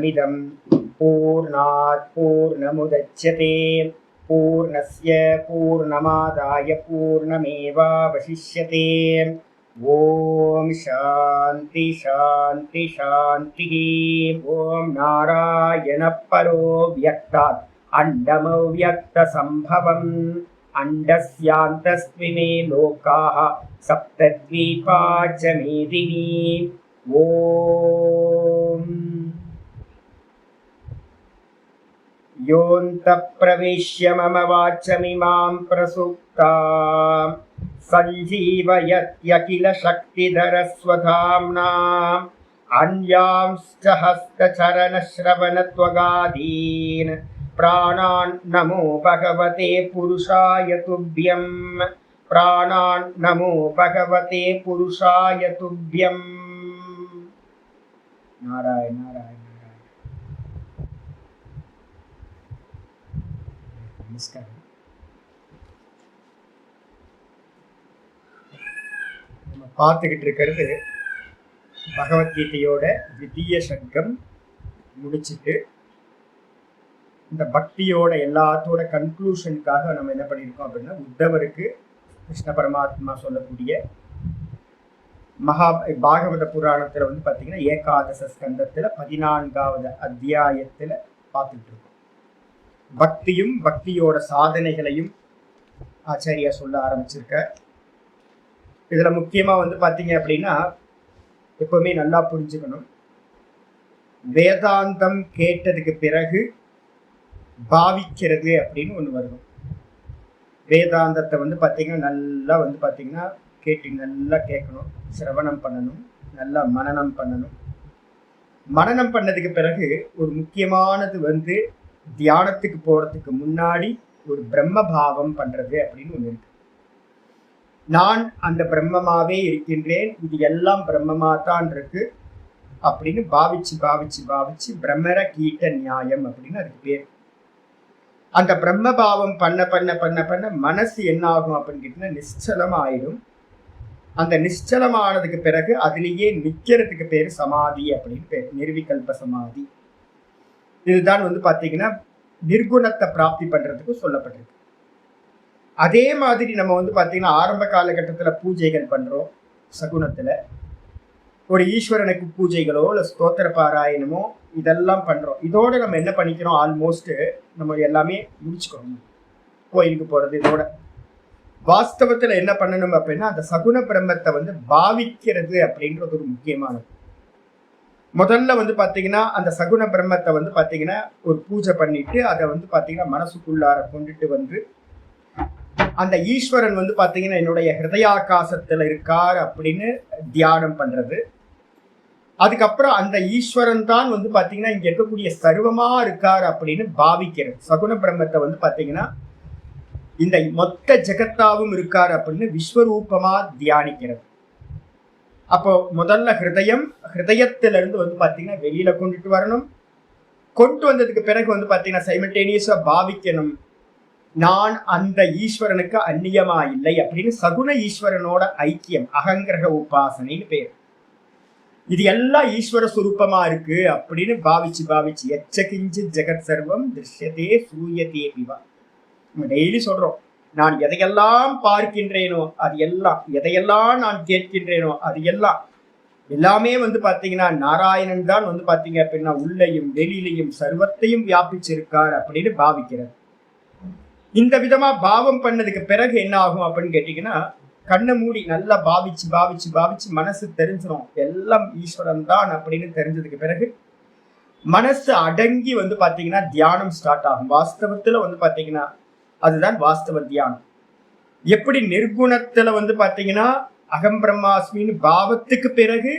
पूर्णमिदं पूर्णात् पूर्णमुदच्यते पूर्णस्य पूर्णमादाय पूर्णमेवावशिष्यते। ओम शांति शांति शांति। ओम नारायण परो व्यक्तात् अंडमव्यक्त संभवम् अंडस्यान्तस्त्विमे लोकाः सप्तद्वीपा च मेदिनी। ओम योऽन्तः प्रविश्य मम वाचमिमां प्रसुप्ता सञ्जीवयत्यखिल शक्तिधरस्वधाम्ना अन्यांश्च हस्तचरणश्रवणत्वगादीन् प्राणान् नमो भगवते पुरुषाय तुभ्यं। प्राणान् नमो भगवते पुरुषाय तुभ्यं। नारायण नारायण नारायण। नमस्कार। நம்ம பார்த்துக்கிட்டு இருக்கிறது பகவத்கீதையோட திவ்ய சங்கம் முடிச்சுட்டு இந்த பக்தியோட எல்லாத்தோட கன்க்ளூஷனுக்காக நம்ம என்ன பண்ணியிருக்கோம் அப்படின்னா, உத்தவருக்கு கிருஷ்ண பரமாத்மா சொல்லக்கூடிய பாகவத புராணத்துல வந்து பார்த்தீங்கன்னா ஏகாதச ஸ்கந்தத்துல 14வது அத்தியாயத்துல பார்த்துட்டு இருக்கோம். பக்தியும் பக்தியோட சாதனைகளையும் ஆச்சாரியா சொல்ல ஆரம்பிச்சிருக்க. இதுல முக்கியமா வந்து பாத்தீங்க அப்படின்னா, எப்பவுமே நல்லா புரிஞ்சுக்கணும், வேதாந்தம் கேட்டதுக்கு பிறகு பாவிக்கிறது அப்படின்னு ஒண்ணு வரும். வேதாந்தத்தை வந்து பாத்தீங்கன்னா நல்லா வந்து பாத்தீங்கன்னா நல்லா கேட்கணும், சிரவணம் பண்ணணும், நல்லா மனனம் பண்ணணும். மனனம் பண்ணதுக்கு பிறகு ஒரு முக்கியமானது வந்து தியானத்துக்கு போறதுக்கு முன்னாடி ஒரு பிரம்ம பாவம் பண்றது அப்படின்னு ஒண்ணு இருக்கு. நான் அந்த பிரம்மமாவே இருக்கின்றேன், இது எல்லாம் பிரம்மமா தான் இருக்கு அப்படின்னு பாவிச்சு பாவிச்சு பாவிச்சு பிரம்மர கீட்ட நியாயம் அப்படின்னு அதுக்கு பேர். அந்த பிரம்ம பாவம் பண்ண பண்ண பண்ண பண்ண மனசு என்ன ஆகும் அப்படின்னு கேட்டீங்கன்னா நிശ്ചலம் ஆயிடும். அந்த நிശ്ചலமானதுக்கு பிறகு அதுலேயே நிக்கிறதுக்கு பேரு சமாதி அப்படின்னு பேர், நிர்விகல்ப சமாதி. இதுதான் வந்து பாத்தீங்கன்னா நிர்குணத்தை பிராப்தி பண்றதுக்கு சொல்லப்பட்டிருக்கு. அதே மாதிரி நம்ம வந்து பாத்தீங்கன்னா ஆரம்ப காலகட்டத்துல பூஜைகள் பண்றோம். சகுனத்துல ஒரு ஈஸ்வரனுக்கு பூஜைகளோ இல்ல ஸ்தோத்திர பாராயணமோ இதெல்லாம் பண்றோம். இதோட நம்ம என்ன பண்ணிக்கிறோம், ஆல்மோஸ்ட் நம்ம எல்லாமே முடிச்சுக்கிறோம். கோயிலுக்கு போறது இதோட. வாஸ்தவத்துல என்ன பண்ணணும் அப்படின்னா, அந்த சகுன பிரம்மத்தை வந்து பாவிக்கிறது அப்படின்றது ஒரு முக்கியமானது. முதல்ல வந்து பாத்தீங்கன்னா அந்த சகுன பிரம்மத்தை வந்து பாத்தீங்கன்னா ஒரு பூஜை பண்ணிட்டு அதை வந்து பாத்தீங்கன்னா மனசுக்குள்ளார கொண்டுட்டு வந்து அந்த ஈஸ்வரன் வந்து பாத்தீங்கன்னா என்னுடைய ஹிருதயாகாசத்துல இருக்கார் அப்படின்னு தியானம் பண்றது. அதுக்கப்புறம் அந்த ஈஸ்வரன் தான் வந்து பாத்தீங்கன்னா இங்க இருக்கக்கூடிய சர்வமா இருக்கார் அப்படின்னு பாவிக்கிறது. சகுன பிரம்மத்தை வந்து பாத்தீங்கன்னா இந்த மொத்த ஜெகத்தாவும் இருக்கார் அப்படின்னு விஸ்வரூபமா தியானிக்கிறது. அப்போ முதல்ல ஹிருதயத்திலிருந்து வந்து பாத்தீங்கன்னா வெளியில கொண்டுட்டு வரணும். கொண்டு வந்ததுக்கு பிறகு வந்து பாத்தீங்கன்னா சைமல்டேனியஸா பாவிக்கணும், நான் அந்த ஈஸ்வரனுக்கு அந்நியமா இல்லை அப்படின்னு. சகுன ஈஸ்வரனோட ஐக்கியம், அகங்கிரக உபாசனைன்னு பேர். இது எல்லாம் ஈஸ்வர சுரூபமா இருக்கு அப்படின்னு பாவிச்சு பாவிச்சு எச்சகிஞ்சு ஜெகத் சர்வம் திருஷ்யதே சூயதே பிவா. நம்ம டெய்லி சொல்றோம், நான் எதையெல்லாம் பார்க்கின்றேனோ அது எல்லாம், எதையெல்லாம் நான் கேட்கின்றேனோ அது எல்லாம், எல்லாமே வந்து பாத்தீங்கன்னா நாராயணன் தான் வந்து பாத்தீங்க அப்படின்னா உள்ளையும் வெளியிலையும் சர்வத்தையும் வியாபிச்சிருக்கார் அப்படின்னு பாவிக்கிறது. இந்த விதமா பாவம் பண்ணதுக்கு பிறகு என்ன ஆகும் அப்படின்னு கேட்டீங்கன்னா, கண்ணை மூடி நல்லா பாவிச்சு பாவிச்சு பாவிச்சு மனசு தெரிஞ்சிடும் எல்லாம் ஈஸ்வரன் தான் அப்படின்னு தெரிஞ்சதுக்கு பிறகு மனசு அடங்கி வந்து பாத்தீங்கன்னா தியானம் ஸ்டார்ட் ஆகும். வாஸ்தவத்துல வந்து பாத்தீங்கன்னா அதுதான் வாஸ்தவ தியானம். எப்படி நிர்குணத்துல வந்து பாத்தீங்கன்னா அகம் பிரம்மாஸ்மின்னு பாவத்துக்கு பிறகு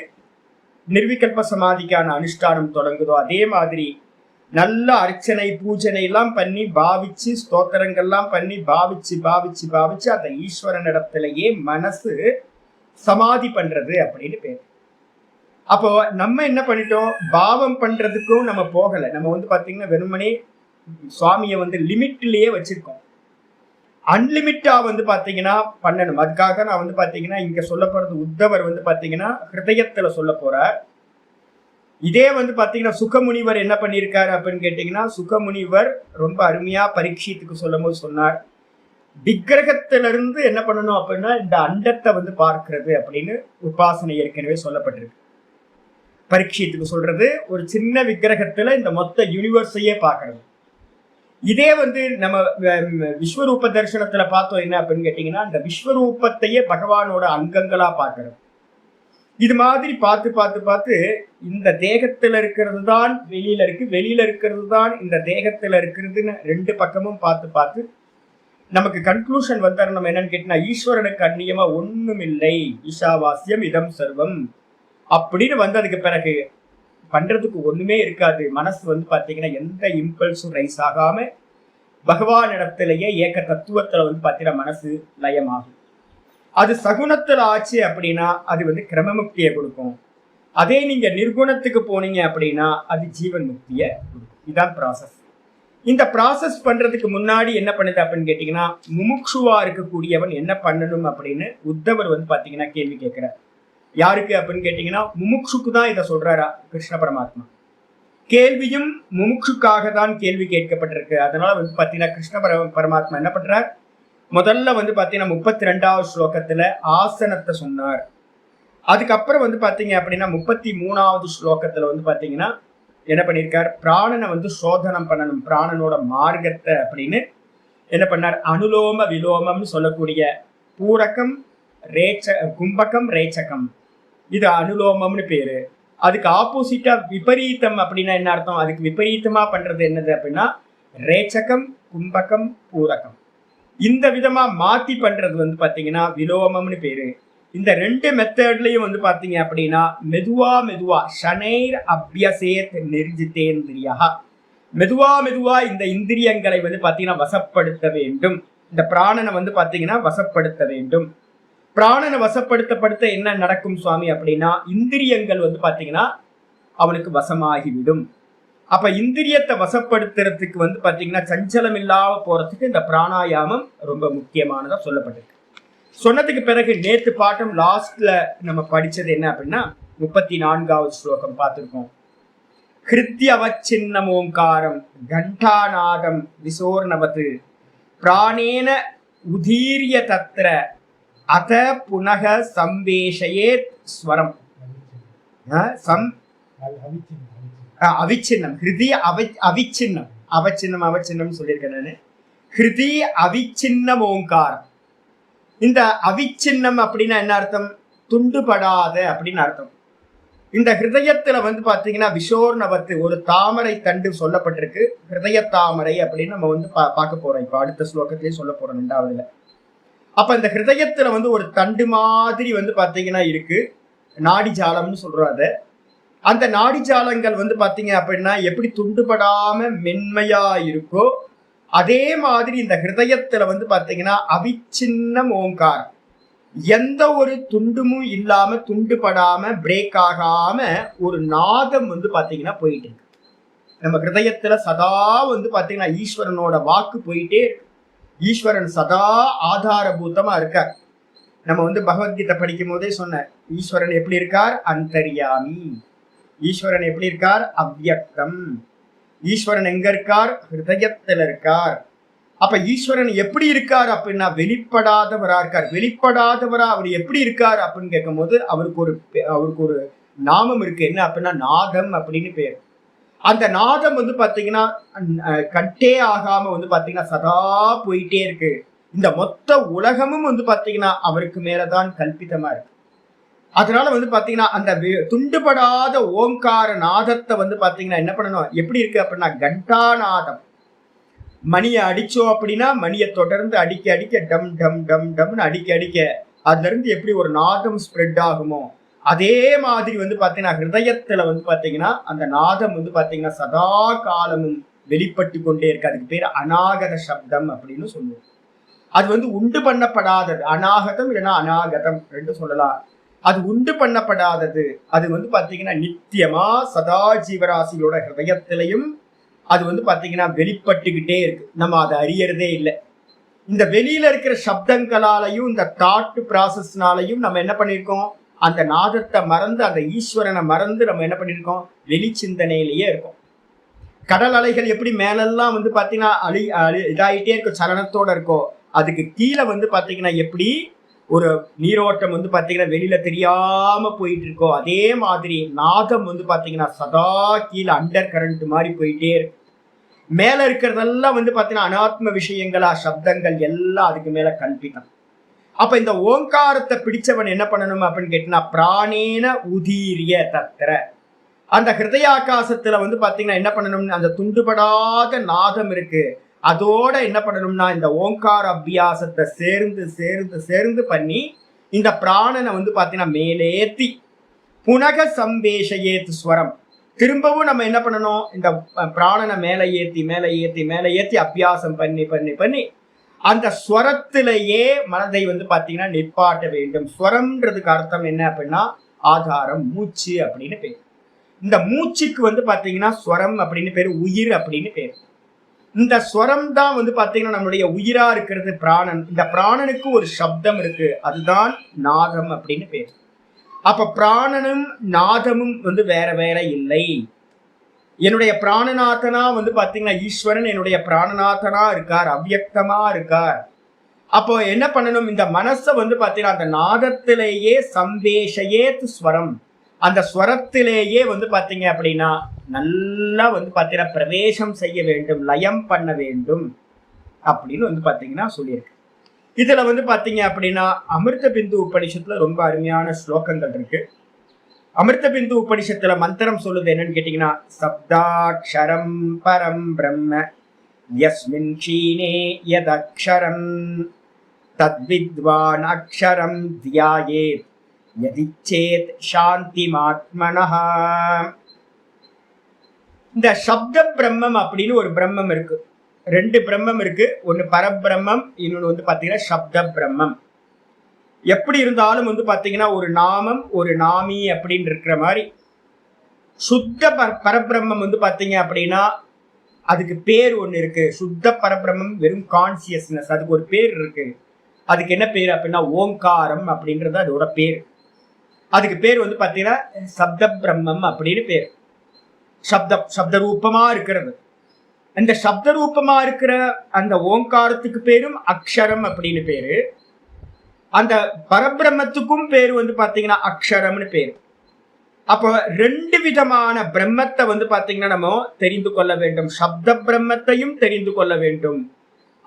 நிர்விகல்ப சமாதிக்கான அனுஷ்டானம் தொடங்குதோ, அதே மாதிரி நல்ல அர்ச்சனை பூஜனை எல்லாம் பண்ணி பாவிச்சு ஸ்தோத்திரங்கள்லாம் பண்ணி பாவிச்சு பாவிச்சு பாவிச்சு அந்த ஈஸ்வரன் இடத்திலேயே மனசு சமாதி பண்றது அப்படின்னு பேர். அப்போ நம்ம என்ன பண்ணிட்டோம், பாவம் பண்றதுக்கும் நம்ம போகலை. நம்ம வந்து பாத்தீங்கன்னா வெறுமனே சுவாமியை வந்து லிமிட்லயே வச்சிருக்கோம். அன்லிமிட்டா வந்து பாத்தீங்கன்னா பண்ணணும். அதுக்காக நான் வந்து பாத்தீங்கன்னா இங்க சொல்ல போறது உத்தவர் வந்து பாத்தீங்கன்னா ஹிருதயத்துல சொல்ல போறார். இதே வந்து பாத்தீங்கன்னா சுகமுனிவர் என்ன பண்ணியிருக்காரு அப்படின்னு கேட்டீங்கன்னா, சுகமுனிவர் ரொம்ப அருமையா பரீட்சித்துக்கு சொல்லும் போது சொன்னார், விக்கிரகத்திலிருந்து என்ன பண்ணணும் அப்படின்னா இந்த அண்டத்தை வந்து பார்க்கிறது அப்படின்னு உபாசனை ஏற்கனவே சொல்லப்பட்டிருக்கு. பரீட்சித்துக்கு சொல்றது ஒரு சின்ன விக்கிரகத்துல இந்த மொத்த யூனிவர்ஸையே பார்க்கறது. இதே வந்து நம்ம விஸ்வரூப தரிசனத்துல பார்த்தோம் என்ன அப்படின்னு கேட்டீங்கன்னா, இந்த விஸ்வரூபத்தையே பகவானோட அங்கங்களா பார்க்கறது. இது மாதிரி பார்த்து பார்த்து பார்த்து இந்த தேகத்துல இருக்கிறது தான் வெளியில இருக்கு, வெளியில இருக்கிறது தான் இந்த தேகத்துல இருக்கிறதுன்னு ரெண்டு பக்கமும் பார்த்து பார்த்து நமக்கு கன்க்ளூஷன் வந்தாரு. நம்ம என்னன்னு கேட்டீங்கன்னா, ஈஸ்வரனுக்கு அந்நியமா ஒண்ணும் இல்லை, ஈஷாவாஸ்யம் இதம் சர்வம் அப்படின்னு வந்ததுக்கு பிறகு பண்றதுக்கு ஒண்ணுமே இருக்காது. மனசு வந்து பாத்தீங்கன்னா எந்த இம்பல்ஸும் ரைஸ் ஆகாம பகவான் இடத்திலேயே ஏக தத்துவத்துல வந்து பாத்தீங்கன்னா மனசு லயமாகும். அது சகுணத்துல ஆச்சு அப்படின்னா அது வந்து கிரமமுக்தியை கொடுக்கும். அதே நீங்க நிர்குணத்துக்கு போனீங்க அப்படின்னா அது ஜீவன் முக்தியை கொடுக்கும். இதுதான் ப்ராசஸ். இந்த ப்ராசஸ் பண்றதுக்கு முன்னாடி என்ன பண்ணுது அப்படின்னு கேட்டீங்கன்னா, முமுட்சுவா இருக்கக்கூடியவன் என்ன பண்ணணும் அப்படின்னு உத்தவர் வந்து பாத்தீங்கன்னா கேள்வி கேட்கிறார். யாருக்கு அப்படின்னு கேட்டீங்கன்னா, முமுட்சுக்கு தான் இதை சொல்றாரா கிருஷ்ண பரமாத்மா. கேள்வியும் முமுட்சுக்காக தான் கேள்வி கேட்கப்பட்டிருக்கு. அதனால வந்து பாத்தீங்கன்னா கிருஷ்ண பரமாத்மா என்ன பண்றார், முதல்ல வந்து பாத்தீங்கன்னா 32வது ஸ்லோகத்துல ஆசனத்தை சொன்னார். அதுக்கப்புறம் வந்து பாத்தீங்க அப்படின்னா 33வது ஸ்லோகத்துல வந்து பாத்தீங்கன்னா என்ன பண்ணியிருக்கார், பிராணனை வந்து சோதனம் பண்ணணும், பிராணனோட மார்க்கத்தை அப்படின்னு என்ன பண்ணார், அனுலோம விலோமம்னு சொல்லக்கூடிய பூரகம் கும்பகம் ரேச்சகம், இது அனுலோமம்னு பேரு. அதுக்கு ஆப்போசிட்டா விபரீதம் அப்படின்னா என்ன அர்த்தம், அதுக்கு விபரீதமா பண்றது என்னது அப்படின்னா ரேச்சகம் கும்பகம் பூரகம். இந்த விதமா மாத்தி பண்றது வந்து பாத்தீங்கன்னா விலோமம்னு பேரு. இந்த ரெண்டு மெத்தட்லயும் வந்து பாத்தீங்க அப்படின்னா மெதுவா மெதுவா ஷனைர் அபியசேத் நிர்ஜிதேந்திரியா, மெதுவா மெதுவா இந்த இந்திரியங்களை வந்து பாத்தீங்கன்னா வசப்படுத்த வேண்டும். இந்த பிராணனை வந்து பாத்தீங்கன்னா வசப்படுத்த வேண்டும். பிராணனை வசப்படுத்தப்படுத்த என்ன நடக்கும் சுவாமி அப்படின்னா, இந்திரியங்கள் வந்து பாத்தீங்கன்னா அவனுக்கு வசமாகிவிடும். அப்ப இந்திரியத்தை வசப்படுத்துறதுக்கு வந்து பாத்தீங்கன்னா சஞ்சலம் இல்லாம போறதுக்கு இந்த பிராணாயாமம் ரொம்ப முக்கியமானதா சொல்லப்பட்டிருக்கு. சொன்னதுக்கு பிறகு நேத்து பாட்டம் லாஸ்ட்ல நம்ம படிச்சது என்ன அப்படின்னா 34வது ஸ்லோகம் பார்த்திருக்கோம். ஹிருத்யவச்சின்னம் ஓங்காரம் கண்டாநாதம் விசோர்ணவது பிராணேன உதீரிய தத்ர அத புனக சம்வேஷயேத் ஸ்வரம் அவிச்சின்னம் ஹிருதி அவிச்சின்னம் அவச்சின்னம் அவச்சின்னம் சொல்லியிருக்கேன் நானு. ஹிருதி அவிச்சின்னம் ஓங்காரம். இந்த அவிச்சின்னம் அப்படின்னா என்ன அர்த்தம், துண்டுபடாத அப்படின்னு அர்த்தம். இந்த ஹிருதயத்துல வந்து பாத்தீங்கன்னா விஷோர்ணவத்து ஒரு தாமரை தண்டு சொல்லப்பட்டிருக்கு. ஹிருதய தாமரை அப்படின்னு நம்ம வந்து பார்க்க போறோம். இப்ப அடுத்த ஸ்லோகத்திலேயே சொல்ல போறோம் 2வதுல. அப்ப இந்த ஹிருதயத்துல வந்து ஒரு தண்டு மாதிரி வந்து பாத்தீங்கன்னா இருக்கு, நாடி ஜாலம்னு சொல்றோம். அத அந்த நாடி ஜாலங்கள் வந்து பாத்தீங்க அப்படின்னா எப்படி துண்டுபடாம மென்மையா இருக்கோ அதே மாதிரி இந்த ஹிருதயத்துல வந்து பாத்தீங்கன்னா அவிச்சின்னம் ஓங்காரம், எந்த ஒரு துண்டுமும் இல்லாம துண்டுபடாம பிரேக் ஆகாம ஒரு நாதம் வந்து பாத்தீங்கன்னா போயிட்டு இருக்கு. நம்ம ஹிருதயத்துல சதா வந்து பாத்தீங்கன்னா ஈஸ்வரனோட வாக்கு போயிட்டே இருக்கு. ஈஸ்வரன் சதா ஆதாரபூதமா இருக்கார். நம்ம வந்து பகவத்கீதை படிக்கும் போதே சொன்ன, ஈஸ்வரன் எப்படி இருக்கார், அந்தர்யாமி. ஈஸ்வரன் எப்படி இருக்கார், அவ்யக்தம். ஈஸ்வரன் எங்க இருக்கார், ஹிருதயத்துல இருக்கார். அப்ப ஈஸ்வரன் எப்படி இருக்கார் அப்படின்னா வெளிப்படாதவரா இருக்கார். வெளிப்படாதவரா அவர் எப்படி இருக்கார் அப்படின்னு கேட்கும் போது அவருக்கு ஒரு நாமம் இருக்கு. என்ன அப்படின்னா நாதம் அப்படின்னு பேர். அந்த நாதம் வந்து பாத்தீங்கன்னா கட்டே ஆகாம வந்து பாத்தீங்கன்னா சதா போயிட்டே இருக்கு. இந்த மொத்த உலகமும் வந்து பாத்தீங்கன்னா அவருக்கு மேலதான் கல்பிதமா இருக்கு. அதனால வந்து பாத்தீங்கன்னா அந்த துண்டுபடாத ஓங்கார நாதத்தை வந்து பாத்தீங்கன்னா என்ன பண்ணணும், எப்படி இருக்கு அப்படின்னா கண்டாநாதம். மணியை அடிச்சோம் அப்படின்னா மணியை தொடர்ந்து அடிக்க அடிக்க டம் டம் டம் டம்னு அடிக்க அடிக்க அதுல இருந்து எப்படி ஒரு நாதம் ஸ்ப்ரெட் ஆகுமோ அதே மாதிரி வந்து பாத்தீங்கன்னா ஹிருதயத்துல வந்து பாத்தீங்கன்னா அந்த நாதம் வந்து பாத்தீங்கன்னா சதா காலமும் வெளிப்பட்டு கொண்டே இருக்கு. அதுக்கு பேர் அநாகத சப்தம் அப்படின்னு சொல்லுவோம். அது வந்து உண்டு பண்ணப்படாதது, அநாகதம் இல்லைன்னா அநாகதம் ரெண்டு சொல்லலாம். அது உண்டு பண்ணப்படாதது. அது வந்து பாத்தீங்கன்னா நித்தியமா சதா ஜீவராசியோட ஹிருதயத்திலையும் அது வந்து பாத்தீங்கன்னா வெளிப்பட்டுக்கிட்டே இருக்கு. நம்ம அதை அறியறதே இல்லை. இந்த வெளியில இருக்கிற சப்தங்களாலையும் இந்த தாட் ப்ராசஸ்னாலையும் நம்ம என்ன பண்ணியிருக்கோம், அந்த நாதத்தை மறந்து அந்த ஈஸ்வரனை மறந்து நம்ம என்ன பண்ணிருக்கோம், வெளி சிந்தனையிலேயே இருக்கோம். கடல் அலைகள் எப்படி மேலெல்லாம் வந்து பாத்தீங்கன்னா இதாயிட்டே இருக்கும், சலனத்தோட இருக்கும், அதுக்கு கீழே வந்து பாத்தீங்கன்னா எப்படி ஒரு நீரோட்டம் வந்து பாத்தீங்கன்னா வெளியில தெரியாம போயிட்டு இருக்கோ, அதே மாதிரி நாதம் வந்து பாத்தீங்கன்னா சதா கீழே அண்டர் கரண்ட் மாதிரி போயிட்டே இருக்கு. மேல இருக்கிறதெல்லாம் வந்து பாத்தீங்கன்னா அனாத்ம விஷயங்களா, சப்தங்கள் எல்லாம் அதுக்கு மேல கல்பிதம். அப்ப இந்த ஓங்காரத்தை பிடிச்சவன் என்ன பண்ணணும் அப்படின்னு கேட்டீங்கன்னா, பிராணேன உதீரிய தத்திர, அந்த ஹிருதயாகாசத்துல வந்து பாத்தீங்கன்னா என்ன பண்ணணும், அந்த துண்டுபடாத நாதம் இருக்கு, அதோட என்ன பண்ணணும்னா இந்த ஓங்கார அபியாசத்தை சேர்ந்து சேர்ந்து சேர்ந்து பண்ணி இந்த பிராணனை வந்து பாத்தீங்கன்னா மேலேத்தி புனக சம்பேஷயேத் ஸ்வரம், திரும்பவும் நம்ம என்ன பண்ணணும், இந்த பிராணனை மேலே ஏத்தி மேலே ஏத்தி மேலே ஏத்தி அபியாசம் பண்ணி பண்ணி பண்ணி அந்த ஸ்வரத்திலேயே மனதை வந்து பாத்தீங்கன்னா நிற்பாட்ட வேண்டும். ஸ்வரம்ன்றதுக்கு அர்த்தம் என்ன அப்படின்னா ஆதாரம், மூச்சு அப்படின்னு பேர். இந்த மூச்சுக்கு வந்து பாத்தீங்கன்னா ஸ்வரம் அப்படின்னு பேரு, உயிர் அப்படின்னு பேர். இந்த ஸ்வரம் தான் வந்து பாத்தீங்கன்னா நம்மளுடைய உயிரா இருக்கிறது பிராணன். இந்த பிராணனுக்கு ஒரு சப்தம் இருக்கு, அதுதான் நாதம் அப்படின்னு பேர். அப்ப பிராணனும் நாதமும் வந்து வேற வேற இல்லை. என்னுடைய பிராணநாதனா வந்து பாத்தீங்கன்னா ஈஸ்வரன் என்னுடைய பிராணநாதனா இருக்கார், அவ்யக்தமா இருக்கார். அப்போ என்ன பண்ணணும், இந்த மனசை வந்து பாத்தீங்கன்னா அந்த நாதத்திலேயே சம்பேஷயேத் ஸ்வரம், அந்த ஸ்வரத்திலேயே வந்து பாத்தீங்க அப்படின்னா நல்லா வந்து பாத்தீங்கன்னா பிரவேசம் செய்ய வேண்டும், லயம் பண்ண வேண்டும் அப்படின்னு வந்து பாத்தீங்கன்னா சொல்லியிருக்கு. இதுல வந்து பாத்தீங்க அப்படின்னா அமிர்த பிந்து உபனிஷத்துல ரொம்ப அருமையான ஸ்லோகங்கள் இருக்கு. அமிர்த பிந்து உபனிஷத்துல மந்திரம் சொல்லுது என்னன்னு கேட்டீங்கன்னா, சப்தாக்ஷரம் பரம் பிரம்ம யஸ்மின் க்ஷீணே யதக்ஷரம் தத்வித்வான் அக்ஷரம் தியாயேத் யதிச்சேத் சாந்திமாத்மனஹ. இந்த சப்த பிரம்மம் அப்படின்னு ஒரு பிரம்மம் இருக்கு, ரெண்டு பிரம்மம் இருக்கு, ஒன்னு பரபிரம்மம், இன்னொன்னு வந்து பாத்தீங்கன்னா சப்த பிரம்மம். எப்படி இருந்தாலும் வந்து பாத்தீங்கன்னா ஒரு நாமம் ஒரு நாமி அப்படின்னு இருக்கிற மாதிரி சுத்த பரபிரம்மம் வந்து பாத்தீங்க அப்படின்னா அதுக்கு பேர் ஒண்ணு இருக்கு. சுத்த பரபிரம்மம் வெறும் கான்சியஸ்னஸ், அதுக்கு ஒரு பேர் இருக்கு. அதுக்கு என்ன பேர் அப்படின்னா ஓங்காரம் அப்படின்றது அதோட பேர். அதுக்கு பேர் வந்து பாத்தீங்கன்னா சப்த பிரம்மம் அப்படின்னு பேர். சப்த ரூபமா இருக்கிறது. அந்த சப்த ரூபமா இருக்கிற அந்த ஓங்காரத்துக்கு பேரும் அக்ஷரம் அப்படின்னு பேரு. அந்த பரபிரம்மத்துக்கும் பேரு வந்து பாத்தீங்கன்னா அக்ஷரம்னு பேரு. அப்போ ரெண்டு விதமான பிரம்மத்தை வந்து பாத்தீங்கன்னா நம்ம தெரிந்து கொள்ள வேண்டும். சப்த பிரம்மத்தையும் தெரிந்து கொள்ள வேண்டும்.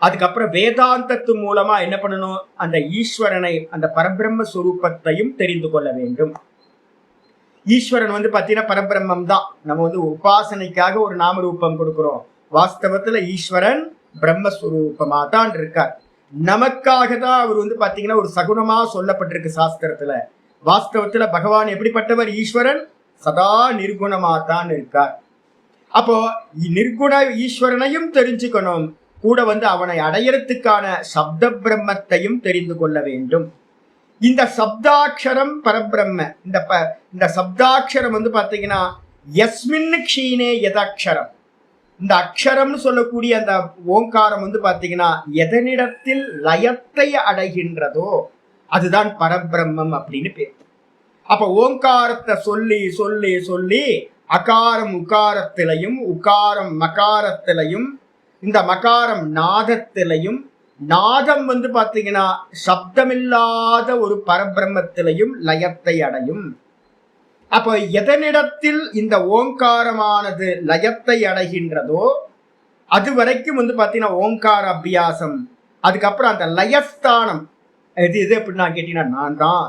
அதுக்கப்புறம் வேதாந்தத்து மூலமா என்ன பண்ணணும், அந்த ஈஸ்வரனை அந்த பரபிரம்ம சுரூபத்தையும் தெரிந்து கொள்ள வேண்டும். ஈஸ்வரன் வந்து பாத்தீங்கன்னா பரபிரம்மம் தான். நம்ம வந்து உபாசனைக்காக ஒரு நாம ரூபம் கொடுக்கிறோம். வாஸ்தவத்துல ஈஸ்வரன் பிரம்மஸ்வரூபமா தான் இருக்கார். நமக்காக தான் அவர் வந்து பாத்தீங்கன்னா ஒரு சகுனமா சொல்லப்பட்டிருக்கு சாஸ்திரத்துல. வாஸ்தவத்துல பகவான் எப்படிப்பட்டவர், ஈஸ்வரன் சதா நிர்குணமா தான் இருக்கார். அப்போ நிர்குண ஈஸ்வரனையும் தெரிஞ்சுக்கணும், கூட வந்து அவனை அடையறதுக்கான சப்த பிரம்மத்தையும் தெரிந்து கொள்ள வேண்டும். இந்த சப்தாட்சரம் பரபிரம்ம, இந்த சப்தாட்சரம் வந்து பாத்தீங்கன்னா யஸ்மின் க்ஷீணே யதாட்சரம், இந்த அக்ஷரம்னு சொல்லக்கூடிய அந்த ஓங்காரம் வந்து பாத்தீங்கன்னா எதனிடத்தில் லயத்தை அடைகின்றதோ அதுதான் பரபிரம்மம் அப்படின்னு பேர். அப்ப ஓங்காரத்தை சொல்லி சொல்லி சொல்லி அகாரம் உகாரத்திலையும் உகாரம் மகாரத்திலையும் இந்த மகாரம் நாதத்திலையும் நாதம் வந்து பாத்தீங்கன்னா சப்தமில்லாத ஒரு பரபிரம்மத்திலையும் லயத்தை அடையும். அப்போ எதனிடத்தில் இந்த ஓங்காரமானது லயத்தை அடைகின்றதோ அது வரைக்கும் வந்து பாத்தீங்கன்னா ஓங்கார அபியாசம். அதுக்கப்புறம் அந்த லயஸ்தானம் இது எப்படின்னா கேட்டீங்கன்னா நான் தான்,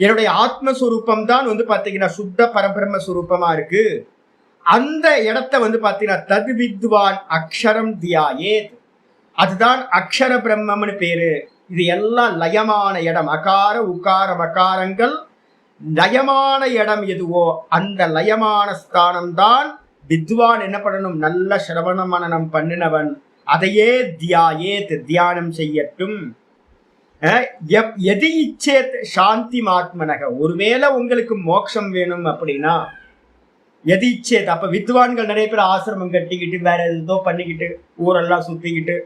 என்னுடைய ஆத்மஸ்வரூபம் தான் வந்து பாத்தீங்கன்னா சுத்த பரபிரம்ம சுரூபமா இருக்கு. அந்த இடத்த வந்து பாத்தீங்கன்னா தது வித்வான் அக்ஷரம் தியாயேத், அதுதான் அக்ஷர பிரம்மம்னு பேரு. இது எல்லாம் லயமான இடம். அகார உகார மகாரங்கள் லயமான இடம் எதுவோ அந்த லயமான ஸ்தானம் தான் வித்வான் என்ன பண்ணணும், நல்ல சிரவண மனனம் பண்ணினவன் அதையே தியாயேத் தியானம் செய்யட்டும். எது இச்சேத் சாந்தி மாத்மனக, ஒருவேளை உங்களுக்கு மோட்சம் வேணும் அப்படின்னா எது இச்சேத். அப்ப வித்வான்கள் நிறைய பேர் ஆசிரமம் கட்டிக்கிட்டு வேற ஏதோ பண்ணிக்கிட்டு ஊரெல்லாம் சுத்திக்கிட்டு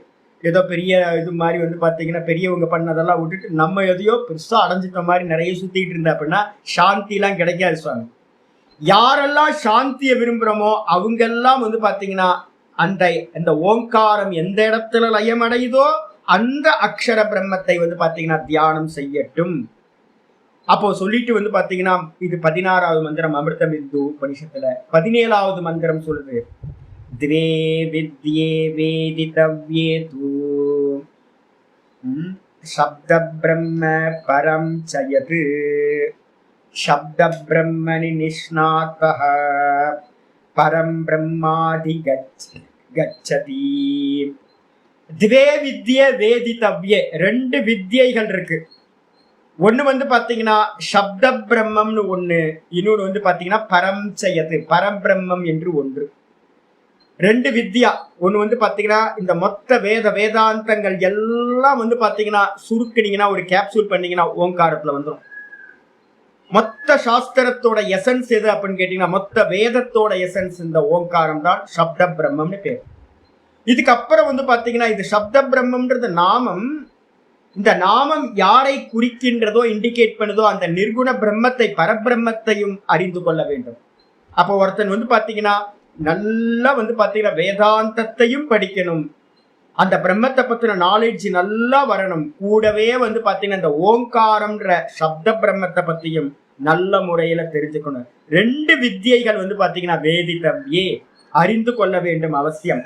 ஏதோ பெரிய இது மாதிரி வந்து பார்த்தீங்கன்னா பெரியவங்க பண்ணதெல்லாம் விட்டுட்டு நம்ம எதையோ பெருசாக அடைஞ்சிட்ட மாதிரி நிறைய சுற்றிக்கிட்டு இருந்தா அப்படின்னா சாந்திலாம் கிடைக்காது சுவாமி. யாரெல்லாம் சாந்தியை விரும்புகிறோமோ அவங்கெல்லாம் வந்து பார்த்தீங்கன்னா அந்த அந்த ஓங்காரம் எந்த இடத்துல லயம் அடையுதோ அந்த அக்ஷர பிரம்மத்தை வந்து பார்த்தீங்கன்னா தியானம் செய்யட்டும். அப்போ சொல்லிட்டு வந்து பார்த்தீங்கன்னா இது 16வது மந்திரம் அமிர்த பிந்து உபனிஷத்துல 17வது மந்திரம் சொல்லுது, द्वे विद्ये वेदितव्ये तु शब्द ब्रह्म परं च यत् शब्द ब्रह्मणि निष्णातः परं ब्रह्मादि गच्छति. द्वे विद्ये वेदितव्ये, ரெண்டு வித்யைகள் இருக்கு. ஒன்று வந்து பார்த்தீங்கன்னா சப்த பிரம்மம்னு ஒன்று, இன்னொன்று வந்து பார்த்தீங்கன்னா பரம் செயது பரபிரம்மம் என்று ஒன்று. ரெண்டு வித்யா. ஒன்று வந்து பார்த்தீங்கன்னா இந்த மொத்த வேதாந்தங்கள் எல்லாம் வந்து பார்த்தீங்கன்னா சுருக்கினீங்கன்னா ஒரு கேப்சூல் பண்ணீங்கன்னா ஓங்காரத்தில் வந்துடும். மொத்த சாஸ்திரத்தோட எசன்ஸ் எது அப்படின்னு கேட்டீங்கன்னா மொத்த வேதத்தோட எசன்ஸ் இந்த ஓங்காரம் தான் சப்த பிரம்மம்னு பேர். இதுக்கப்புறம் வந்து பார்த்தீங்கன்னா இது சப்த பிரம்மம்ன்றது நாமம். இந்த நாமம் யாரை குறிக்கின்றதோ இண்டிகேட் பண்ணுதோ அந்த நிர்குண பிரம்மத்தை பரபிரம்மத்தையும் அறிந்து கொள்ள வேண்டும். அப்போ ஒருத்தன் வந்து பார்த்தீங்கன்னா நல்லா வந்து பார்த்தீங்கன்னா வேதாந்தத்தையும் படிக்கணும், அந்த பிரம்மத்தை பற்றின நாலேஜ் நல்லா வரணும், கூடவே வந்து பார்த்தீங்கன்னா இந்த ஓங்காரம்ன்ற சப்த பிரம்மத்தை பற்றியும் நல்ல முறையில் தெரிஞ்சுக்கணும். ரெண்டு வித்யைகள் வந்து பார்த்தீங்கன்னா வேதித்தவ்யே அறிந்து கொள்ள வேண்டும் அவசியம்.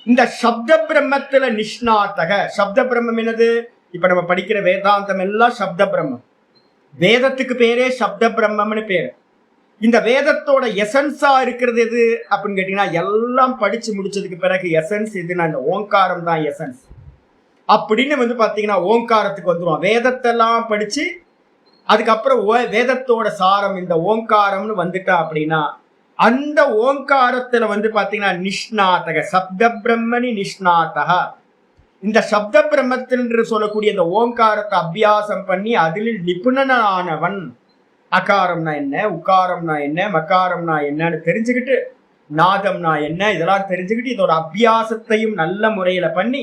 இந்த சப்த பிரம்மத்துல நிஷ்ணாத்தக, சப்த பிரம்மம் என்னது? இப்ப நம்ம படிக்கிற வேதாந்தம் எல்லாம் சப்த பிரம்மம். வேதத்துக்கு பேரே சப்த பிரம்மம்னு பேர். இந்த வேதத்தோட எசன்ஸா இருக்கிறது எது அப்படின்னு கேட்டீங்கன்னா எல்லாம் படிச்சு முடிச்சதுக்கு பிறகு எசன்ஸ் எதுனா இந்த ஓங்காரம் தான் எசன்ஸ் அப்படின்னு வந்து பாத்தீங்கன்னா ஓங்காரத்துக்கு வந்துடும். வேதத்தெல்லாம் படிச்சு அதுக்கப்புறம் வேதத்தோட சாரம் இந்த ஓங்காரம்னு வந்துட்டா அப்படின்னா அந்த ஓங்காரத்துல வந்து பாத்தீங்கன்னா நிஷ்ணாத்தக சப்த பிரம்மணி நிஷ்ணாத்தகா, இந்த சப்த பிரம்மத்தில் என்று சொல்லக்கூடிய இந்த ஓங்காரத்தை அபியாசம் பண்ணி அதில் நிபுணனானவன். அகாரம்னா என்ன, உக்காரம்னா என்ன, மகாரம்னா என்னன்னு தெரிஞ்சுக்கிட்டு, நாதம்னா என்ன இதெல்லாம் தெரிஞ்சுக்கிட்டு இதோட அபியாசத்தையும் நல்ல முறையில பண்ணி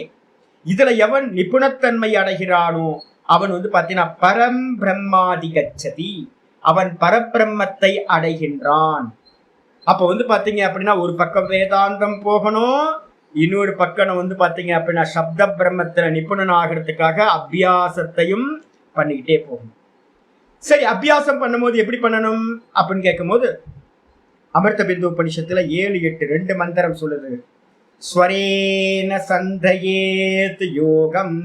இதுல எவன் நிபுணத்தன்மை அடைகிறானோ அவன் வந்து பார்த்தீங்கன்னா பரம் பிரம்மாதி கச்சதி, அவன் பரபிரம்மத்தை அடைகின்றான். அப்போ வந்து பார்த்தீங்க அப்படின்னா ஒரு பக்கம் வேதாந்தம் போகணும், இன்னொரு பக்கம் வந்து பார்த்தீங்க அப்படின்னா சப்த பிரம்மத்தில் நிபுணன் ஆகிறதுக்காக அபியாசத்தையும் பண்ணிக்கிட்டே போகணும். சரி, அபியாசம் பண்ணும்போது எப்படி பண்ணணும் அப்படின்னு கேட்கும்போது அமிர்த பிந்து உபனிஷத்துல 7, 8 2 மந்திரம் சொல்லுது. ஸ்வரேன சந்தயேத் யோகம்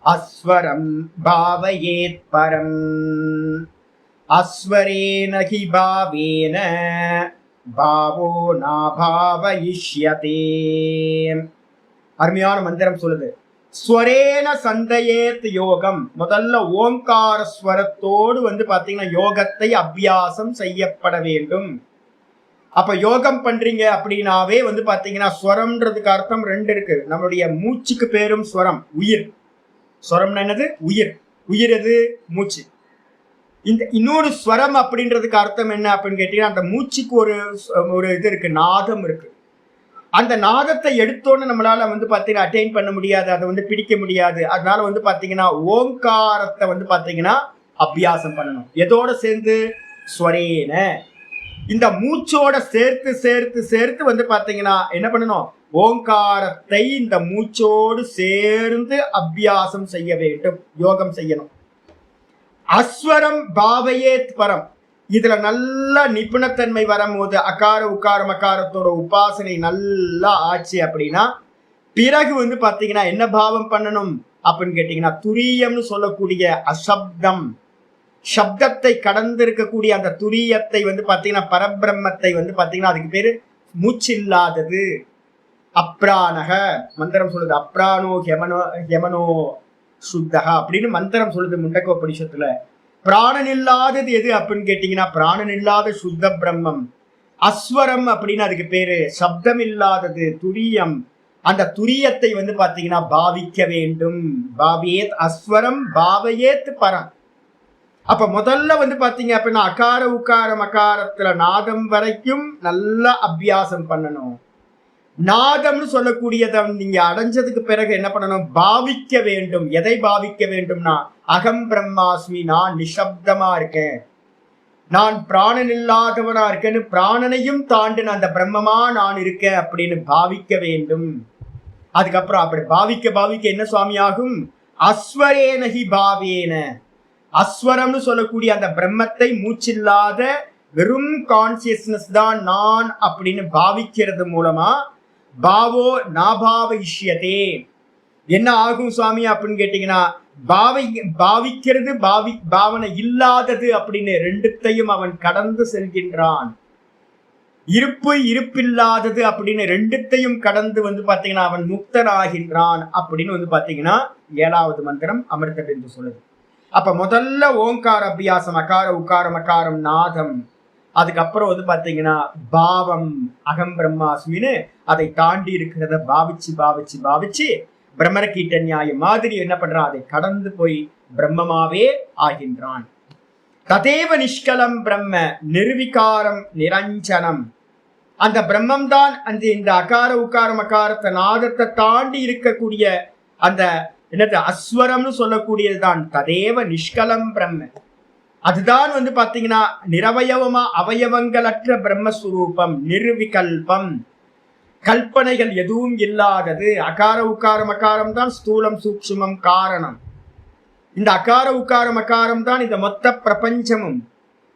அஸ்வரம் பாவயேத் பரம் அஸ்வரேன ஹி பாவேன பாவோ நாபாவயிஷ்யதே. அருமையான மந்திரம் சொல்லுது. ஸ்வரேன சந்தயேத் யோகம், முதல்ல ஓங்கார ஸ்வரத்தோடு வந்து பாத்தீங்கன்னா யோகத்தை அபியாசம் செய்யப்பட வேண்டும். அப்ப யோகம் பண்றீங்க அப்படின்னாவே வந்து பாத்தீங்கன்னா ஸ்வரம்ன்றதுக்கு அர்த்தம் 2 இருக்கு. நம்மளுடைய மூச்சுக்கு பேரும் ஸ்வரம், உயிர். ஸ்வரம்னா என்னது? உயிர். உயிர் எது? மூச்சு. இந்த இன்னொரு ஸ்வரம் அப்படின்றதுக்கு அர்த்தம் என்ன அப்படின்னு கேட்டீங்கன்னா அந்த மூச்சுக்கு ஒரு இது இருக்கு, நாதம் இருக்கு. அந்த நாதத்தை எடுத்தோன்னு நம்மளால வந்து பார்த்தீங்கன்னா அட்டைன் பண்ண முடியாது, அதை வந்து பிடிக்க முடியாது. அதனால வந்து பார்த்தீங்கன்னா ஓங்காரத்தை வந்து பார்த்தீங்கன்னா அபியாசம் பண்ணணும். எதோட சேர்ந்து? ஸ்வரேன, இந்த மூச்சோட சேர்த்து சேர்த்து சேர்த்து வந்து பார்த்தீங்கன்னா என்ன பண்ணணும்? ஓங்காரத்தை இந்த மூச்சோடு சேர்ந்து அபியாசம் செய்ய வேண்டும், யோகம் செய்யணும். அஸ்வரம் பாவயேத் பரம், இதுல நல்ல நிபுணத்தன்மை வரும்போது அகார உக்கார மகாரத்தோட உபாசனை நல்லா ஆச்சு அப்படின்னா பிறகு வந்து பாத்தீங்கன்னா என்ன பாவம் பண்ணணும் அப்படின்னு கேட்டீங்கன்னா துரியம்னு சொல்லக்கூடிய அசப்தம், சப்தத்தை கடந்து இருக்கக்கூடிய அந்த துரியத்தை வந்து பாத்தீங்கன்னா பரபிரம்மத்தை வந்து பாத்தீங்கன்னா அதுக்கு பேரு மூச்சில்லாதது. அப்ராணக மந்திரம் சொல்லுது. அப்ராணோ ஹெமனோ சுத்தகா அப்படின்னு மந்திரம் சொல்லுது முண்டக்கோபனிஷத்துல. பிராணன் இல்லாதது எது அப்படின்னு கேட்டீங்கன்னா பிராணன் இல்லாத சுத்த பிரம்மம். அஸ்வரம் அப்படின்னு அதுக்கு பேரு. சப்தம் இல்லாதது துரியம். அந்த துரியத்தை வந்து பாத்தீங்கன்னா பாவிக்க வேண்டும். பாவியேத் அஸ்வரம் பாவயேத் பரம். அப்ப முதல்ல வந்து பாத்தீங்க அப்படின்னா அகார உக்கார மகாரத்துல நாதம் வரைக்கும் நல்லா அபியாசம் பண்ணணும். நாதம்னு சொல்லக்கூடியதை நீங்க அடைஞ்சதுக்கு பிறகு என்ன பண்ணணும்? பாவிக்க வேண்டும். எதை பாவிக்க வேண்டும்னா, அகம் பிரம்மாஸ்மி, நான் நிசப்தமா இருக்கேன், நான் பிராணன் இல்லாதவனா இருக்கேன்னு பிராணனையும் தாண்டின அந்த பிரம்மமா நான் இருக்கேன் அப்படின்னு பாவிக்க வேண்டும். அதுக்கப்புறம் அப்படி பாவிக்க பாவிக்க என்ன சுவாமி ஆகும்? அஸ்வரேனகி பாவேன, அஸ்வரம்னு சொல்லக்கூடிய அந்த பிரம்மத்தை மூச்சில்லாத வெறும் கான்சியஸ்னஸ் தான் நான் அப்படின்னு பாவிக்கிறது மூலமா பாவோ நாபாவ இஷ்யதே என்ன ஆகும் சுவாமி அப்படின்னு கேட்டீங்கன்னா, பாவிக்கிறது பாவனை இல்லாதது அப்படின்னு ரெண்டுத்தையும் அவன் கடந்து செல்கின்றான். இருப்பு இருப்பில்லாதது அப்படின்னு ரெண்டுத்தையும் கடந்து வந்து பாத்தீங்கன்னா அவன் முக்தனாகின்றான் அப்படின்னு வந்து பாத்தீங்கன்னா 7வது மந்திரம் அமிர்த பிந்து சொல்லுது. அப்ப முதல்ல ஓங்கார அபியாசம், அகார உக்கார மகாரம் நாதம், அதுக்கப்புறம் வந்து பாத்தீங்கன்னா பாவம் அகம் பிரம்மாஸ்மின்னு அதை தாண்டி இருக்கிறத பாவிச்சு பாவிச்சு பாவிச்சு பிரம்மர கீட்ட நியாயம் மாதிரி என்ன பண்றான்? அதை கடந்து போய் பிரம்மமாவே ஆகின்றான். ததேவ நிஷ்கலம் பிரம்ம நிர்விகாரம் நிரஞ்சனம், அந்த பிரம்மம் தான் அந்த இந்த அகார உக்காரம் அகாரத்தை நாதத்தை தாண்டி இருக்கக்கூடிய அந்த என்னது அஸ்வரம்னு சொல்லக்கூடியதுதான் ததேவ நிஷ்கலம் பிரம்ம. அதுதான் வந்து பாத்தீங்கன்னா நிரவயவமா அவயவங்களற்ற பிரம்மஸ்வரூபம், நிர்விகல்பம், கல்பனைகள் எதுவும் இல்லாதது. அகார உக்காரம் அகாரம் தான் ஸ்தூலம் சூக்ஷ்மம் காரணம். இந்த அகார உக்காரம் அகாரம் தான் இந்த மொத்த பிரபஞ்சமும்.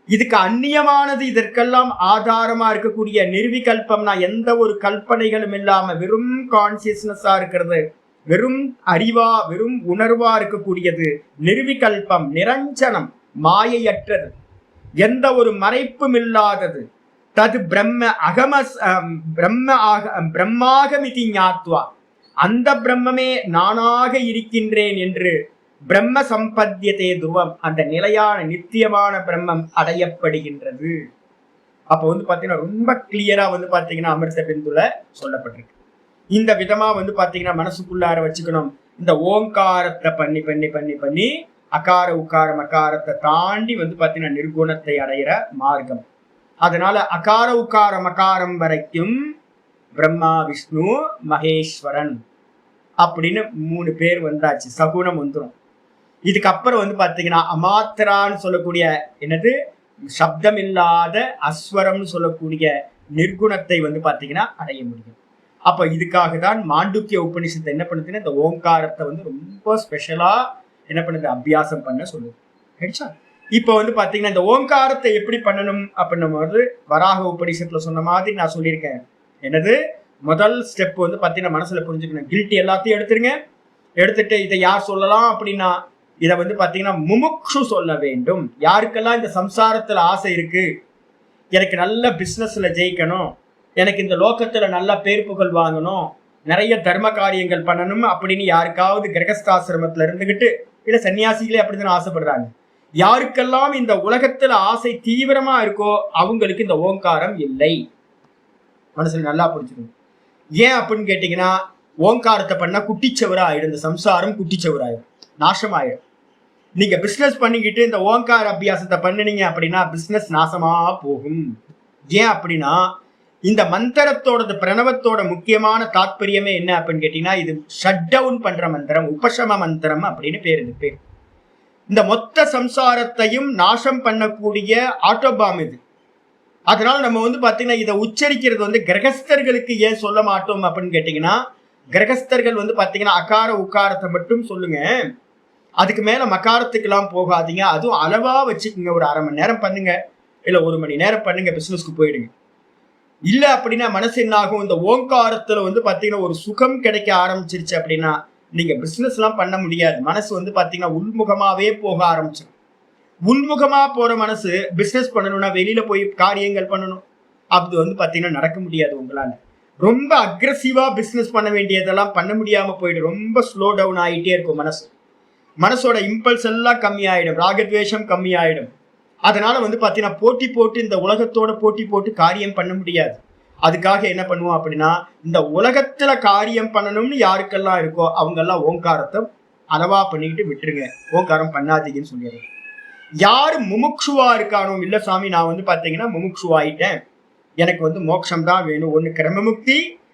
இதுக்கு அந்நியமானது, இதற்கெல்லாம் ஆதாரமா இருக்கக்கூடிய நிர்விகல்பம்னா எந்த ஒரு கல்பனைகளும் இல்லாம வெறும் கான்சியஸ்னஸா இருக்கிறது, வெறும் அறிவா வெறும் உணர்வா இருக்கக்கூடியது நிர்விகல்பம், நிரஞ்சனம், மாயையற்றது, எந்த ஒரு மறைப்பும் இல்லாதது. தது பிரம்ம அகம பிரம்மாகமிதி ஞாத்வா, அந்த பிரம்மமே நானாக இருக்கின்றேன் என்று பிரம்ம சம்பத்தியதே துருவம், அந்த நிலையான நித்தியமான பிரம்மம் அடையப்படுகின்றது. அப்போ வந்து பாத்தீங்கன்னா ரொம்ப கிளியரா வந்து பாத்தீங்கன்னா அமிர்த பிந்துல சொல்லப்பட்டிருக்கு. இந்த விதமா வந்து பாத்தீங்கன்னா மனசுக்குள்ளார வச்சுக்கணும். இந்த ஓங்காரத்தை பண்ணி பண்ணி பண்ணி பண்ணி அகார உக்காரம் அகாரத்தை தாண்டி வந்து பாத்தீங்கன்னா நிர்குணத்தை அடையிற மார்க்கம். அதனால அகார உக்காரம் அகாரம் வரைக்கும் பிரம்மா விஷ்ணு மகேஸ்வரன் அப்படின்னு 3 பேர் வந்தாச்சு, சகுனம் வந்துடும். இதுக்கப்புறம் வந்து பாத்தீங்கன்னா அமாத்திரான்னு சொல்லக்கூடிய என்னது சப்தம் இல்லாத அஸ்வரம்னு சொல்லக்கூடிய நிர்குணத்தை வந்து பாத்தீங்கன்னா அடைய முடியும். அப்ப இதுக்காக தான் மாண்டூக்கிய உபநிஷத்தை என்ன பண்ணுதுன்னா இந்த ஓங்காரத்தை வந்து ரொம்ப ஸ்பெஷலா என்ன பண்ணுது, அபியாசம் பண்ண சொல்லுது. கிடைச்சா இப்ப வந்து பாத்தீங்கன்னா இந்த ஓங்காரத்தை எப்படி பண்ணணும் அப்படின்னும் போது வராக உபநிஷத்துல சொன்ன மாதிரி நான் சொல்லியிருக்கேன். என்னது முதல் ஸ்டெப் வந்து பாத்தீங்கன்னா மனசுல புரிஞ்சுக்கணும். கில்ட்டி எல்லாத்தையும் எடுத்துருங்க. எடுத்துட்டு இதை யார் சொல்லலாம் அப்படின்னா இதை வந்து பாத்தீங்கன்னா முமுக்ஷு சொல்ல வேண்டும். யாருக்கெல்லாம் இந்த சம்சாரத்துல ஆசை இருக்கு, எனக்கு நல்ல பிசினஸ்ல ஜெயிக்கணும், எனக்கு இந்த லோகத்துல நல்ல பேர் புகழ் வாங்கணும், நிறைய தர்ம காரியங்கள் பண்ணணும் அப்படின்னு யாருக்காவது கிரகஸ்தாசிரமத்துல இருந்துகிட்டு இல்ல சன்னியாசிகளே அப்படிதான் ஆசைப்படுறாங்க. யாருக்கெல்லாம் இந்த உலகத்துல ஆசை தீவிரமா இருக்கோ அவங்களுக்கு இந்த ஓங்காரம் இல்லை. மனசுல நல்லா புரிஞ்சுக்கணும். ஏன் அப்படின்னு கேட்டீங்கன்னா ஓங்காரத்தை பண்ணா குட்டிச்சவரா ஆயிடும், இந்த சம்சாரம் குட்டிச்சவராயிடும், நாசமாயிடும். நீங்க பிசினஸ் பண்ணிக்கிட்டு இந்த ஓங்கார அபியாசத்தை பண்ணினீங்க அப்படின்னா பிசினஸ் நாசமா போகும். ஏன் அப்படின்னா இந்த மந்திரத்தோட பிரணவத்தோட முக்கியமான தாத்பரியமே என்ன அப்படின்னு கேட்டீங்கன்னா இது ஷட் டவுன் பண்ற மந்திரம், உபசம மந்திரம் அப்படின்னு பேர். இது பேர் இந்த மொத்த சம்சாரத்தையும் நாசம் பண்ணக்கூடிய ஆட்டோபாம் இது. அதனால நம்ம வந்து பாத்தீங்கன்னா இதை உச்சரிக்கிறது வந்து கிரகஸ்தர்களுக்கு ஏன் சொல்ல மாட்டோம் அப்படின்னு கேட்டீங்கன்னா கிரகஸ்தர்கள் வந்து பாத்தீங்கன்னா அகார உக்காரத்தை மட்டும் சொல்லுங்க, அதுக்கு மேல மகாரத்துக்கு எல்லாம் போகாதீங்க, அதுவும் அளவா வச்சுக்கோங்க. ஒரு 1/2 மணி நேரம் பண்ணுங்க, இல்ல 1 மணி நேரம் பண்ணுங்க, பிசினஸ்க்கு போயிடுங்க. இல்ல அப்படின்னா மனசு என்ன ஆகும், இந்த ஓங்காரத்துல வந்து பாத்தீங்கன்னா ஒரு சுகம் கிடைக்க ஆரம்பிச்சிருச்சு அப்படின்னா நீங்க பிசினஸ் எல்லாம் பண்ண முடியாது. மனசு வந்து பாத்தீங்கன்னா உள்முகமாவே போக ஆரம்பிச்சிடும். உள்முகமா போற மனசு பிசினஸ் பண்ணணும்னா வெளியில போய் காரியங்கள் பண்ணணும், அது வந்து பாத்தீங்கன்னா நடக்க முடியாது உங்களால. ரொம்ப அக்ரெசிவா பிசினஸ் பண்ண வேண்டியதெல்லாம் பண்ண முடியாம போயிடும். ரொம்ப ஸ்லோ டவுன் ஆகிட்டே இருக்கும் மனசு. மனசோட இம்பல்ஸ் எல்லாம் கம்மி ஆயிடும், ராகத்வேஷம் கம்மி ஆயிடும். அதனால வந்து பாத்தீங்கன்னா போட்டி போட்டு இந்த உலகத்தோட போட்டி போட்டு காரியம் பண்ண முடியாது. அதுக்காக என்ன பண்ணுவோம் அப்படின்னா இந்த உலகத்துல காரியம் பண்ணணும்னு யாருக்கெல்லாம் இருக்கோ அவங்க எல்லாம் ஓங்காரத்தை அளவா பண்ணிக்கிட்டு விட்டுருங்க, ஓங்காரம் பண்ணாதீங்கன்னு சொல்லிடுறேன். யாரு முமுக்ஷுவா இருக்கானோ, இல்ல சாமி நான் வந்து பாத்தீங்கன்னா முமுக்ஷுவாயிட்டேன், எனக்கு வந்து மோட்சம் தான் வேணும், ஒண்ணு கிரமமுக்தி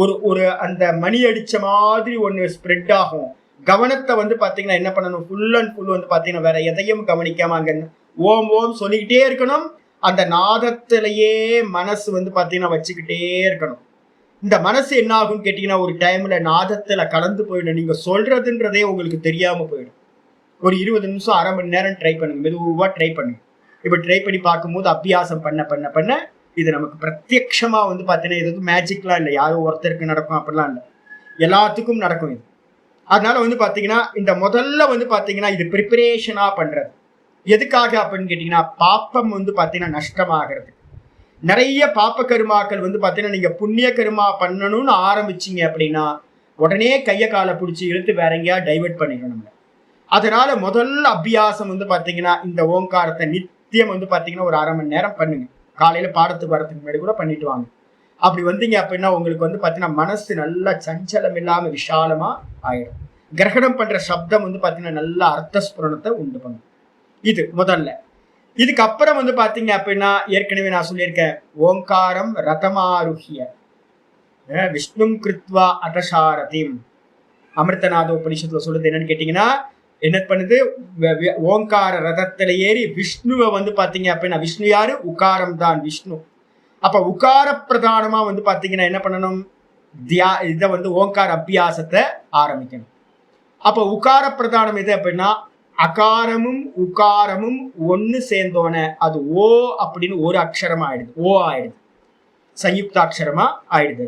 ஒரு ஒரு அந்த மணி அடிச்ச மாதிரி ஒன்று ஸ்ப்ரெட் ஆகும். கவனத்தை வந்து பார்த்தீங்கன்னா என்ன பண்ணணும், ஃபுல் அண்ட் ஃபுல் வந்து பார்த்தீங்கன்னா வேற எதையும் கவனிக்காம அங்கே ஓம் ஓம் சொல்லிக்கிட்டே இருக்கணும். அந்த நாதத்திலேயே மனசு வந்து பார்த்தீங்கன்னா வச்சுக்கிட்டே இருக்கணும். இந்த மனசு என்ன ஆகும்னு கேட்டீங்கன்னா ஒரு டைம்ல நாதத்துல கலந்து போயிடும். நீங்க சொல்றதுன்றதே உங்களுக்கு தெரியாம போயிடும். ஒரு 20 நிமிஷம் அரை மணி நேரம் ட்ரை பண்ணுங்க, மெதுவா ட்ரை பண்ணுங்க. இப்ப ட்ரை பண்ணி பார்க்கும்போது அபியாசம் பண்ண பண்ண பண்ண இது நமக்கு பிரத்யட்சமா வந்து பார்த்தீங்கன்னா இது வந்து மேஜிக்லாம் இல்லை, யாரும் ஒருத்தருக்கு நடக்கும் அப்படிலாம் இல்லை, எல்லாத்துக்கும் நடக்கும் இது. அதனால வந்து பார்த்தீங்கன்னா இந்த முதல்ல வந்து பார்த்தீங்கன்னா இது ப்ரிப்பரேஷனா பண்றது எதுக்காக அப்படின்னு கேட்டீங்கன்னா பாப்பம் வந்து பார்த்தீங்கன்னா நஷ்டமாகிறது. நிறைய பாப்ப கருமாக்கள் வந்து பார்த்தீங்கன்னா நீங்க புண்ணிய கருமா பண்ணணும்னு ஆரம்பிச்சீங்க அப்படின்னா உடனே கையை காலை பிடிச்சி இழுத்து வேற எங்கேயா டைவெர்ட் பண்ணிடணும். அதனால முதல்ல அபியாசம் வந்து பார்த்தீங்கன்னா இந்த ஓங்காரத்தை நித்தியம் வந்து பார்த்தீங்கன்னா ஒரு அரை மணி நேரம் பண்ணுங்க. காலையில பாடத்துக்கு வரதுக்கு முன்னாடி கூட பண்ணிட்டு வாங்க. அப்படி வந்தீங்க அப்படின்னா உங்களுக்கு வந்து பார்த்தீங்கன்னா மனசு நல்லா சஞ்சலம் இல்லாம விஷாலமா ஆயிடும். கிரகணம் பண்ற சப்தம் வந்து பார்த்தீங்கன்னா நல்ல அர்த்தஸ்புரணத்தை உண்டு பண்ணும். இது முதல்ல. இதுக்கப்புறம் வந்து பார்த்தீங்க அப்படின்னா ஏற்கனவே நான் சொல்லியிருக்கேன், ஓங்காரம் ரதமாருஹ்ய விஷ்ணு கிருத்வா அடசாரதிம். அமிர்தநாத உபனிஷத்துல சொல்லுது என்னன்னு கேட்டீங்கன்னா என்ன பண்ணுது, ஓங்கார ரதத்துல ஏறி விஷ்ணுவை வந்து பாத்தீங்க அப்படின்னா விஷ்ணு யாரு, உகாரம் தான் விஷ்ணு. அப்ப உகார பிரதானமா வந்து பாத்தீங்கன்னா என்ன பண்ணணும், இதை வந்து ஓங்கார அபியாசத்தை ஆரம்பிக்கணும். அப்ப உகார பிரதானம் எது அப்படின்னா அகாரமும் உகாரமும் ஒன்னு சேர்ந்தோன அது ஓ அப்படின்னு ஒரு அக்ஷரமா ஆயிடுது, ஓ ஆயிடுது, சயுக்த அக்ஷரமா ஆயிடுது.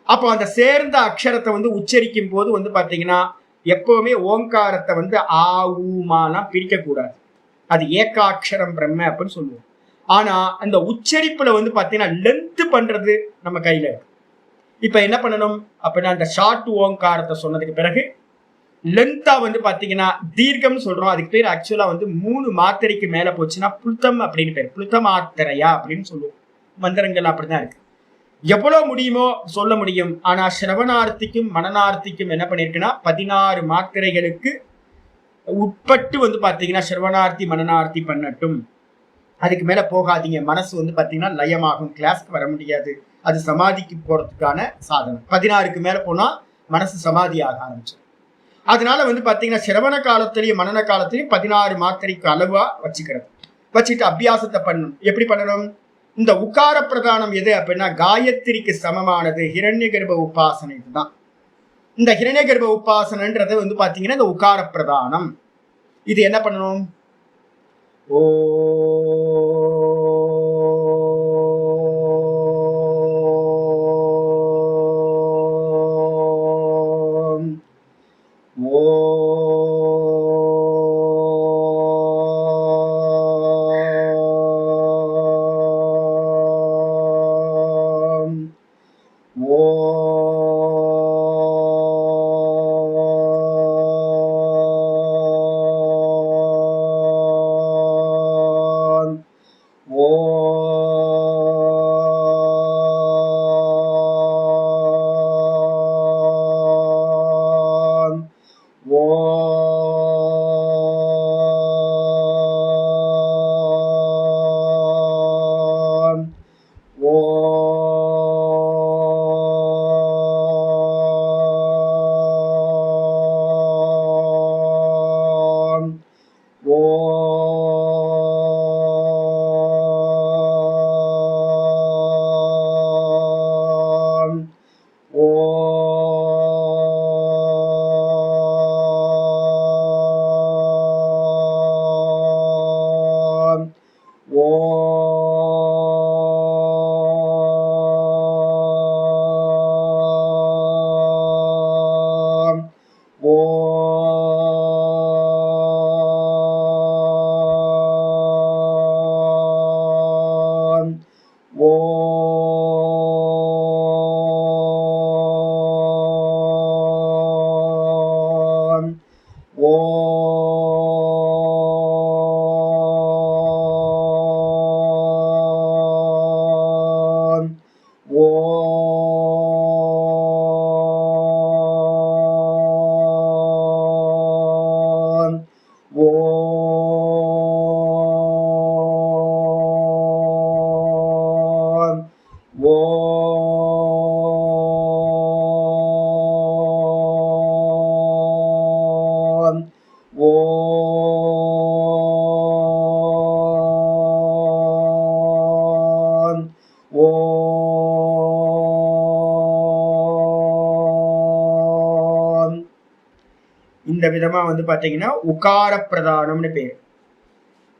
அப்போ அந்த சேர்ந்த அக்ஷரத்தை வந்து உச்சரிக்கும் போது வந்து பாத்தீங்கன்னா எப்பவுமே ஓங்காரத்தை வந்து ஆ ஊமாலாம் பிரிக்க கூடாது. அது ஏகாட்சரம் பிரம்ம அப்படின்னு சொல்லுவோம். ஆனா அந்த உச்சரிப்புல வந்து பாத்தீங்கன்னா லென்த் பண்றது நம்ம கையில இருக்கு. இப்ப என்ன பண்ணணும் அப்படின்னா அந்த ஷார்ட் ஓங்காரத்தை சொன்னதுக்கு பிறகு லென்த்தா வந்து பாத்தீங்கன்னா தீர்க்கம் சொல்றோம். அதுக்கு பேர் ஆக்சுவலா வந்து 3 மாத்திரைக்கு மேல போச்சுன்னா புளுத்தம் அப்படின்னு பேர், புளுத்த மாத்திரையா அப்படின்னு சொல்லுவோம். மந்திரங்கள் அப்படிதான் இருக்கு. எவ்வளவு முடியுமோ சொல்ல முடியும். ஆனா சிரவணார்த்திக்கும் மனநார்த்திக்கும் என்ன பண்ணிருக்குன்னா 16 மாத்திரைகளுக்கு உட்பட்டு வந்து பாத்தீங்கன்னா சிரவணார்த்தி மனநார்த்தி பண்ணட்டும். அதுக்கு மேல போகாதீங்க. மனசு வந்து பாத்தீங்கன்னா லயமாகும், கிளாஸ்க்கு வர முடியாது. அது சமாதிக்கு போறதுக்கான சாதனம். 16க்கு மேல போனா மனசு சமாதி ஆக ஆரம்பிச்சு. அதனால வந்து பாத்தீங்கன்னா சிரவண காலத்திலையும் மனன காலத்திலையும் 16 மாத்திரைக்கு அளவா வச்சுக்கிறது. வச்சுட்டு அபியாசத்தை பண்ணணும். எப்படி பண்ணணும், இந்த உகார பிரதானம் எது அப்படின்னா காயத்ரிக்கு சமமானது ஹிரண்ய கர்ப்ப உபாசனை. இதுதான் இந்த ஹிரண்ய கர்ப்ப உபாசனைன்றது வந்து பாத்தீங்கன்னா இந்த உகார பிரதானம். இது என்ன பண்ணணும், ஓ இந்த விதமா வந்து பாத்தீங்கன்னா உகார பிரதானம்னு பேரு.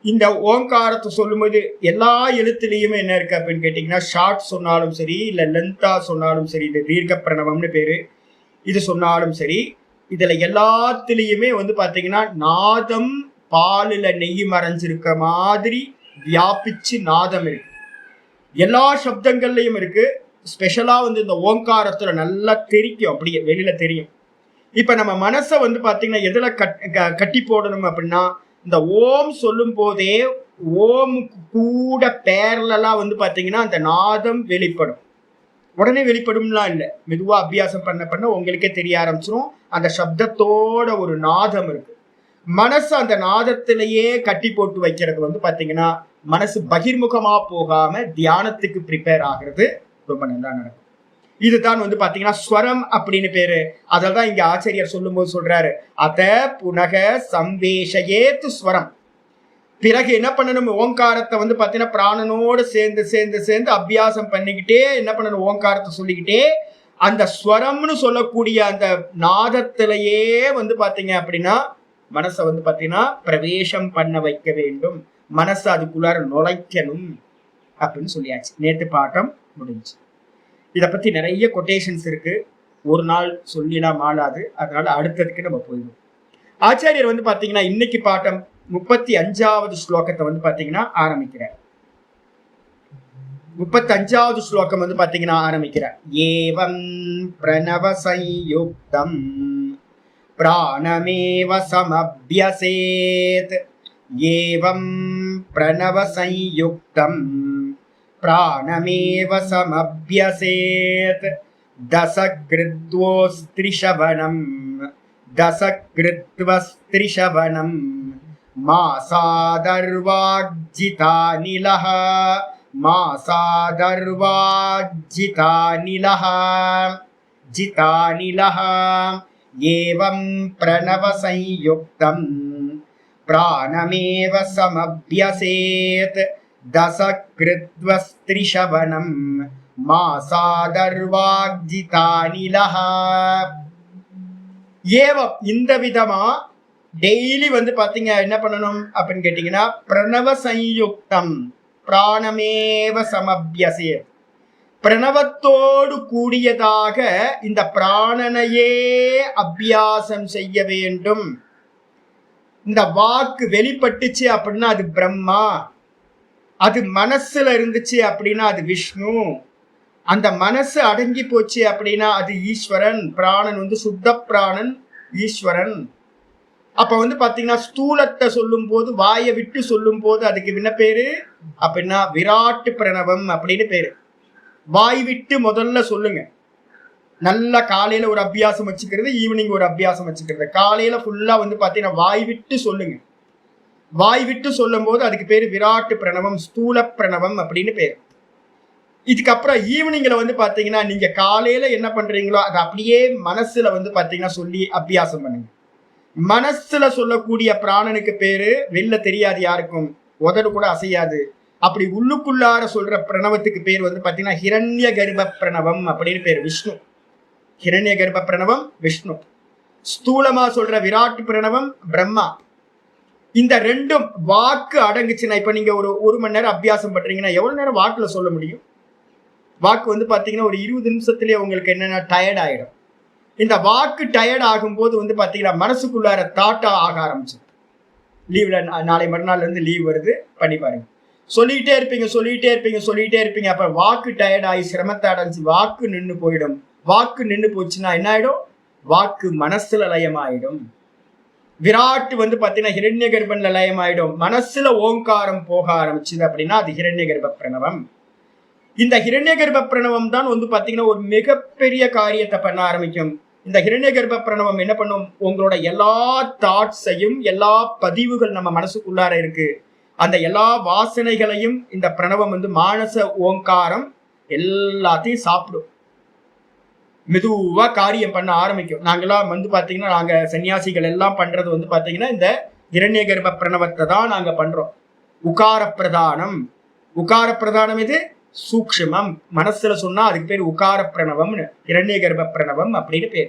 இந்த ஓங்காரத்தை சொல்லும்போது எல்லா எழுத்துலயுமே என்ன இருக்கு அப்படின்னு கேட்டீங்கன்னா, ஷார்ட் சொன்னாலும் சரி இல்ல லென்த்தா சொன்னாலும் சரி, இந்த தீர்க்க பிரணவம்னு பேரு, இது சொன்னாலும் சரி, இதுல எல்லாத்துலயுமே வந்து பாத்தீங்கன்னா நாதம் பாலுல நெய் மறைஞ்சிருக்க மாதிரி வியாபிச்சு நாதம் இருக்கு. எல்லா சப்தங்கள்லயும் இருக்கு. ஸ்பெஷலா வந்து இந்த ஓங்காரத்துல நல்லா தெரிக்கும், அப்படியே வெளியில தெரியும். இப்ப நம்ம மனசை வந்து பாத்தீங்கன்னா எதுல கட்டி போடணும் அப்படின்னா, இந்த ஓம் சொல்லும் போதே ஓமுக்கு கூட பேரலாம் வந்து பாத்தீங்கன்னா அந்த நாதம் வெளிப்படும். உடனே வெளிப்படும்லாம் இல்லை, மெதுவா அபியாசம் பண்ண பண்ண உங்களுக்கே தெரிய ஆரம்பிச்சிடும். அந்த சப்தத்தோட ஒரு நாதம் இருக்கு. மனசு அந்த நாதத்திலேயே கட்டி போட்டு வைக்கிறது வந்து பாத்தீங்கன்னா மனசு பகிர்முகமா போகாம தியானத்துக்கு ப்ரிப்பேர் ஆகிறது ரொம்ப நல்லா நடக்கும். இதுதான் வந்து பாத்தீங்கன்னா ஸ்வரம் அப்படின்னு பேரு. அததான் இங்க ஆச்சரியர் சொல்லும் போது சொல்றாரு, அத புனக சம்வேஷயேத்து ஸ்வரம். பிறகு என்ன பண்ணணும், ஓங்காரத்தை வந்து பாத்தீங்கன்னா பிராணனோடு சேர்ந்து சேர்ந்து சேர்ந்து அபியாசம் பண்ணிக்கிட்டே என்ன பண்ணணும், ஓங்காரத்தை சொல்லிக்கிட்டே அந்த ஸ்வரம்னு சொல்லக்கூடிய அந்த நாதத்திலேயே வந்து பாத்தீங்க அப்படின்னா மனசை வந்து பாத்தீங்கன்னா பிரவேசம் பண்ண வைக்க வேண்டும், மனசு அதுக்குள்ளார நுழைக்கணும் அப்படின்னு சொல்லியாச்சு. நேற்று பாட்டம் முடிஞ்சு. இதை பத்தி நிறைய கொட்டேஷன்ஸ் இருக்கு, ஒரு நாள் சொல்லிலாம் மாளாது, அதனால அடுத்ததுக்கு நம்ம போயிடுவோம். ஆச்சாரியர் வந்து பாத்தீங்கன்னா இன்னைக்கு பாட்டம் 35வது ஸ்லோகத்தை வந்து பாத்தீங்கன்னா ஆரம்பிக்கிறார். 35வது ஸ்லோகம் வந்து பாத்தீங்கன்னா ஆரம்பிக்கிறார். ஏவம் பிரணவ சயுக்தம் பிராணமேவ சமப்யசேத். ஏவம் பிரணவ சயுக்தம் பிராணமேவ சமப்யசேத். தசக்ருத்வோஸ்திரிஷவனம் தசக்ருத்வஸ்திரிஷவனம் மாசாதர்வாஜ்ஜிதானிலஹ மாசாதர்வாஜ்ஜிதானிலஹ ஜிதானிலஹ. ஏவம் பிரணவ சயுக்தம் பிராணமேவ சமப்யசேத். தசக்ருத்வஸ்திரிஷவனம் மாசாதர்வாஜ்ஜிதானிலஹ. ஏவம் இந்த விதமா டெய்லி வந்து பாத்தீங்க என்ன பண்ணணும் அப்படின்னு கேட்டீங்கன்னா, பிரணவ சயுக்தம் பிராணமேவ சமப்யசேத். பிரணவத்தோடு கூடியதாக இந்த பிராணனையே அபியாசம் செய்ய வேண்டும். இந்த வாக்கு வெளிப்பட்டுச்சு அப்படின்னா அது பிரம்மா, அது மனசுல இருந்துச்சு அப்படின்னா அது விஷ்ணு, அந்த மனசு அடங்கி போச்சு அப்படின்னா அது ஈஸ்வரன். பிராணன் வந்து சுத்த பிராணன் ஈஸ்வரன். அப்ப வந்து பாத்தீங்கன்னா ஸ்தூலத்தை சொல்லும் போது வாயை விட்டு சொல்லும் போது அதுக்கு என்ன பேரு அப்படின்னா விராட்டு பிரணவம் அப்படின்னு பேரு. வாய் விட்டு முதல்ல சொல்லுங்க. நல்ல காலையில ஒரு அபியாசம் வச்சுக்கிறது, ஈவினிங் ஒரு அபியாசம் வச்சுக்கிறது. காலையில ஃபுல்லா வந்து பாத்தீங்கன்னா வாய் விட்டு சொல்லுங்க. வாய் விட்டு சொல்லும் போது அதுக்கு பேரு விராட்டு பிரணவம், ஸ்தூல பிரணவம் அப்படின்னு பேரு. இதுக்கப்புறம் ஈவினிங்ல வந்து பாத்தீங்கன்னா நீங்க காலையில என்ன பண்றீங்களோ அதை அப்படியே மனசுல வந்து பாத்தீங்கன்னா சொல்லி அபியாசம் பண்ணுங்க. மனசுல சொல்லக்கூடிய பிராணனுக்கு பேரு வெளில தெரியாது யாருக்கும், உதடு கூட அசையாது. அப்படி உள்ளுக்குள்ளார சொல்ற பிரணவத்துக்கு பேர் வந்து பாத்தீங்கன்னா ஹிரண்ய கர்ப்ப பிரணவம் அப்படின்னு பேரு, விஷ்ணு. ஹிரண்ய கர்ப்ப பிரணவம் விஷ்ணு. ஸ்தூலமா சொல்ற விராட்டு பிரணவம் பிரம்மா. இந்த ரெண்டும் வாக்கு அடங்குச்சுன்னா, இப்ப நீங்க ஒரு மணி நேரம் அபியாசம் பண்றீங்கன்னா எவ்வளவு நேரம் வாக்குல சொல்ல முடியும்? வாக்கு வந்து பாத்தீங்கன்னா ஒரு 20 நிமிஷத்துலயே உங்களுக்கு என்னன்னா டயர்ட் ஆயிடும். இந்த வாக்கு டயர்ட் ஆகும்போது வந்து பாத்தீங்கன்னா மனசுக்குள்ளார தாட்டா ஆக ஆரம்பிச்சு. லீவ்ல நாளை மறுநாள்ல இருந்து லீவ் வருது, பண்ணி பாருங்க. சொல்லிட்டே இருப்பீங்க. அப்ப வாக்கு டயர்ட் ஆகி சிரமத்தை அடைஞ்சு வாக்கு நின்று போயிடும். வாக்கு நின்று போச்சுன்னா என்ன ஆயிடும்? வாக்கு மனசுல லயமாயிடும். விராட்டு வந்து பாத்தீங்கன்னா ஹிரண்ய கர்ப்பன்ல லயமாயிடும். மனசுல ஓங்காரம் போக ஆரம்பிச்சுது அப்படின்னா அது ஹிரண்ய கர்ப்ப பிரணவம். இந்த ஹிரண்ய கர்ப்ப பிரணவம் தான் வந்து பாத்தீங்கன்னா ஒரு மிகப்பெரிய காரியத்தை பண்ண ஆரம்பிக்கும். இந்த ஹிரண்ய கர்ப்ப பிரணவம் என்ன பண்ணும், உங்களோட எல்லா தாட்ஸையும், எல்லா பதிவுகள் நம்ம மனசுக்குள்ளார இருக்கு, அந்த எல்லா வாசனைகளையும் இந்த பிரணவம் வந்து மானச ஓங்காரம் எல்லாத்தையும் சாப்பிடும். மெதுவா காரியம் பண்ண ஆரம்பிக்கும். நாங்கெல்லாம் வந்து பாத்தீங்கன்னா நாங்க சன்னியாசிகள் எல்லாம் பண்றது வந்து பாத்தீங்கன்னா இந்த ஹிரண்ய கர்ப்ப பிரணவத்தை தான் நாங்க பண்றோம். உகார பிரதானம். உகார பிரதானம் இது சூக்ஷ்மம். மனசுல சொன்னா அதுக்கு பேர் உகார பிரணவம்னு, ஹிரண்ய கர்ப்ப பிரணவம் அப்படின்னு பேர்.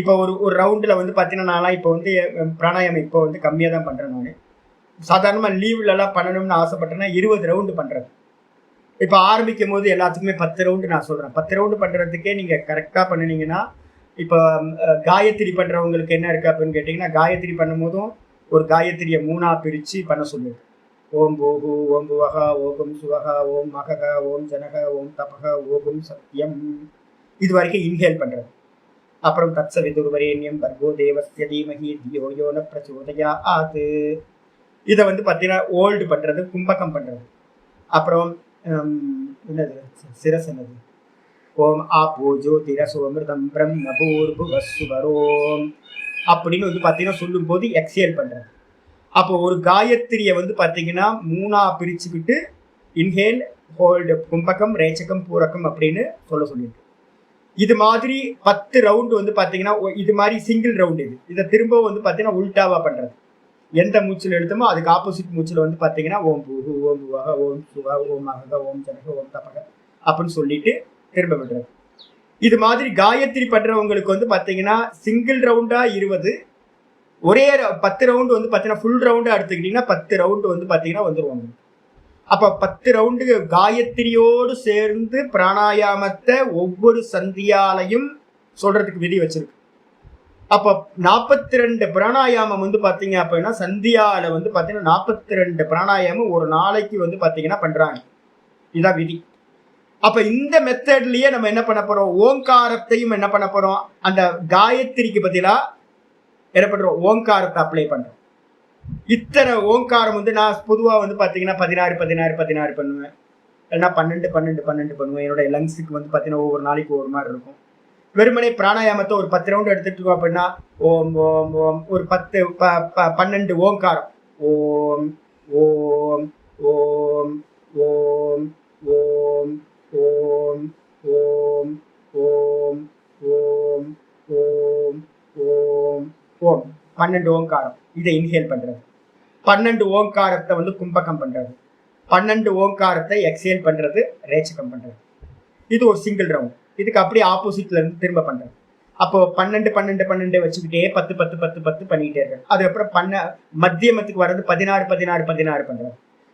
இப்போ ஒரு ரவுண்டில் வந்து பார்த்தீங்கன்னா நான்லாம் இப்போ வந்து பிராணாயாமம் இப்போ வந்து கம்மியாக தான் பண்ணுறேன். நான் சாதாரணமாக லீவ்லலாம் பண்ணணும்னு ஆசைப்பட்டேன்னா 20 ரவுண்டு பண்ணுறது. இப்போ ஆரம்பிக்கும் போது எல்லாத்துக்குமே 10 ரவுண்டு நான் சொல்கிறேன். 10 ரவுண்டு பண்ணுறதுக்கே நீங்கள் கரெக்டாக பண்ணினீங்கன்னா, இப்போ காயத்ரி பண்ணுறவங்களுக்கு என்ன இருக்குது அப்படின்னு கேட்டிங்கன்னா, காயத்ரி பண்ணும்போதும் ஒரு காயத்ரியை 3ஆக பிரித்து பண்ண சொல்லியிருக்கு. ஓம் போகு, ஓம் புவகா, ஓகம் சுவகா, ஓம் மகக, ஓம் ஜனக, ஓம் தபக, ஓகம் சத்யம். இது வரைக்கும் இன்ஹேல் பண்ணுறது. அப்புறம் தத்ச விதுர்வரேண்யம் பர்கோ தேவஸ்ய தீமஹி தியோ யோ ந பிரச்சோதயாத். இதை வந்து பார்த்தீங்கன்னா ஓல்டு பண்ணுறது, கும்பகம் பண்ணுறது. அப்புறம் என்னது சிரஸ் என்னது, ஓம் ஆபோ ஜோதிரசோமிருதம் பிரம்ம பூர்புவஸ்வரோம் அப்படின்னு வந்து பார்த்தீங்கன்னா சொல்லும்போது எக்ஸேல் பண்ணுறது. அப்போ ஒரு காயத்ரியை வந்து பார்த்தீங்கன்னா 3ஆக பிரிச்சுக்கிட்டு இன்ஹேல், ஹோல்டு, கும்பகம், ரேச்சகம், பூரகம் அப்படின்னு சொல்லியிருக்கு. இது மாதிரி 10 ரவுண்டு வந்து பார்த்தீங்கன்னா இது மாதிரி சிங்கிள் ரவுண்டு. இதை திரும்ப வந்து பார்த்தீங்கன்னா உல்டாவாக பண்ணுறது. எந்த மூச்சில் எடுத்தோமோ அதுக்கு ஆப்போசிட் மூச்சில் வந்து பார்த்தீங்கன்னா ஓம் பூகு, ஓம் புவக, ஓம் சுவா, ஓம் மகக, ஓம் ஜனக, ஓம் தபக அப்படின்னு சொல்லிட்டு திரும்ப விடுறது. இது மாதிரி காயத்ரி பண்ணுறவங்களுக்கு வந்து பார்த்தீங்கன்னா சிங்கிள் ரவுண்டாக 20, ஒரே 10 ரவுண்டு வந்து பார்த்தீங்கன்னா ஃபுல் ரவுண்டாக எடுத்துக்கிட்டிங்கன்னா 10 ரவுண்டு வந்து பார்த்தீங்கன்னா வந்துடுவாங்க. அப்போ 10 ரவுண்டு காயத்ரியோடு சேர்ந்து பிராணாயாமத்தை ஒவ்வொரு சந்தியாலையும் சொல்கிறதுக்கு விதி வச்சிருக்கு. அப்போ 42 பிராணாயாமம் வந்து பார்த்தீங்க அப்படின்னா சந்தியாவில் வந்து பார்த்தீங்கன்னா 42 பிராணாயாமம் ஒரு நாளைக்கு வந்து பார்த்தீங்கன்னா பண்ணுறாங்க. இதுதான் விதி. அப்போ இந்த மெத்தட்லேயே நம்ம என்ன பண்ண போகிறோம், ஓங்காரத்தையும் என்ன பண்ண போகிறோம், அந்த காயத்ரிக்கு பதிலாக என்ன பண்ணுறோம், ஓங்காரத்தை அப்ளை பண்ணுறோம். இத்தனை ஓங்காரம் வந்து நான் பொதுவாக வந்து பார்த்தீங்கன்னா 16 16 16 பண்ணுவேன், இல்லைன்னா 12 12 12 பண்ணுவேன். என்னோட லங்ஸுக்கு வந்து பார்த்தீங்கன்னா ஒவ்வொரு நாளைக்கு ஒவ்வொரு மாதிரி இருக்கும். வெறுமனே பிராணாயாமத்தை ஒரு 10 ரவுண்டு எடுத்துட்டு இருக்கோம் அப்படின்னா ஓம் ஓம் ஓம் ஒரு 12 ஓங்காரம். ஓம் ஓம் ஓம் ஓம் ஓம் ஓம் ஓம் ஓம் ஓம் ஓம் ஓம் ஓம் 12 ஓங்காரம். இதை இன்ஹேல் பண்ணுறது. 12 ஓங்காரத்தை வந்து கும்பகம் பண்ணுறது. 12 ஓங்காரத்தை எக்ஸேல் பண்ணுறது, ரேச்சகம் பண்ணுறது. இது ஒரு சிங்கிள் ரவுண்ட். இதுக்கு அப்படியே ஆப்போசிட்ல இருந்து திரும்ப பண்ணுறது. அப்போ 12 12 12 வச்சுக்கிட்டே 10 10 10 10 பண்ணிக்கிட்டே இருக்காங்க. அதுக்கப்புறம் மத்தியமத்துக்கு வர்றது 16 16 16 பண்ணுறது.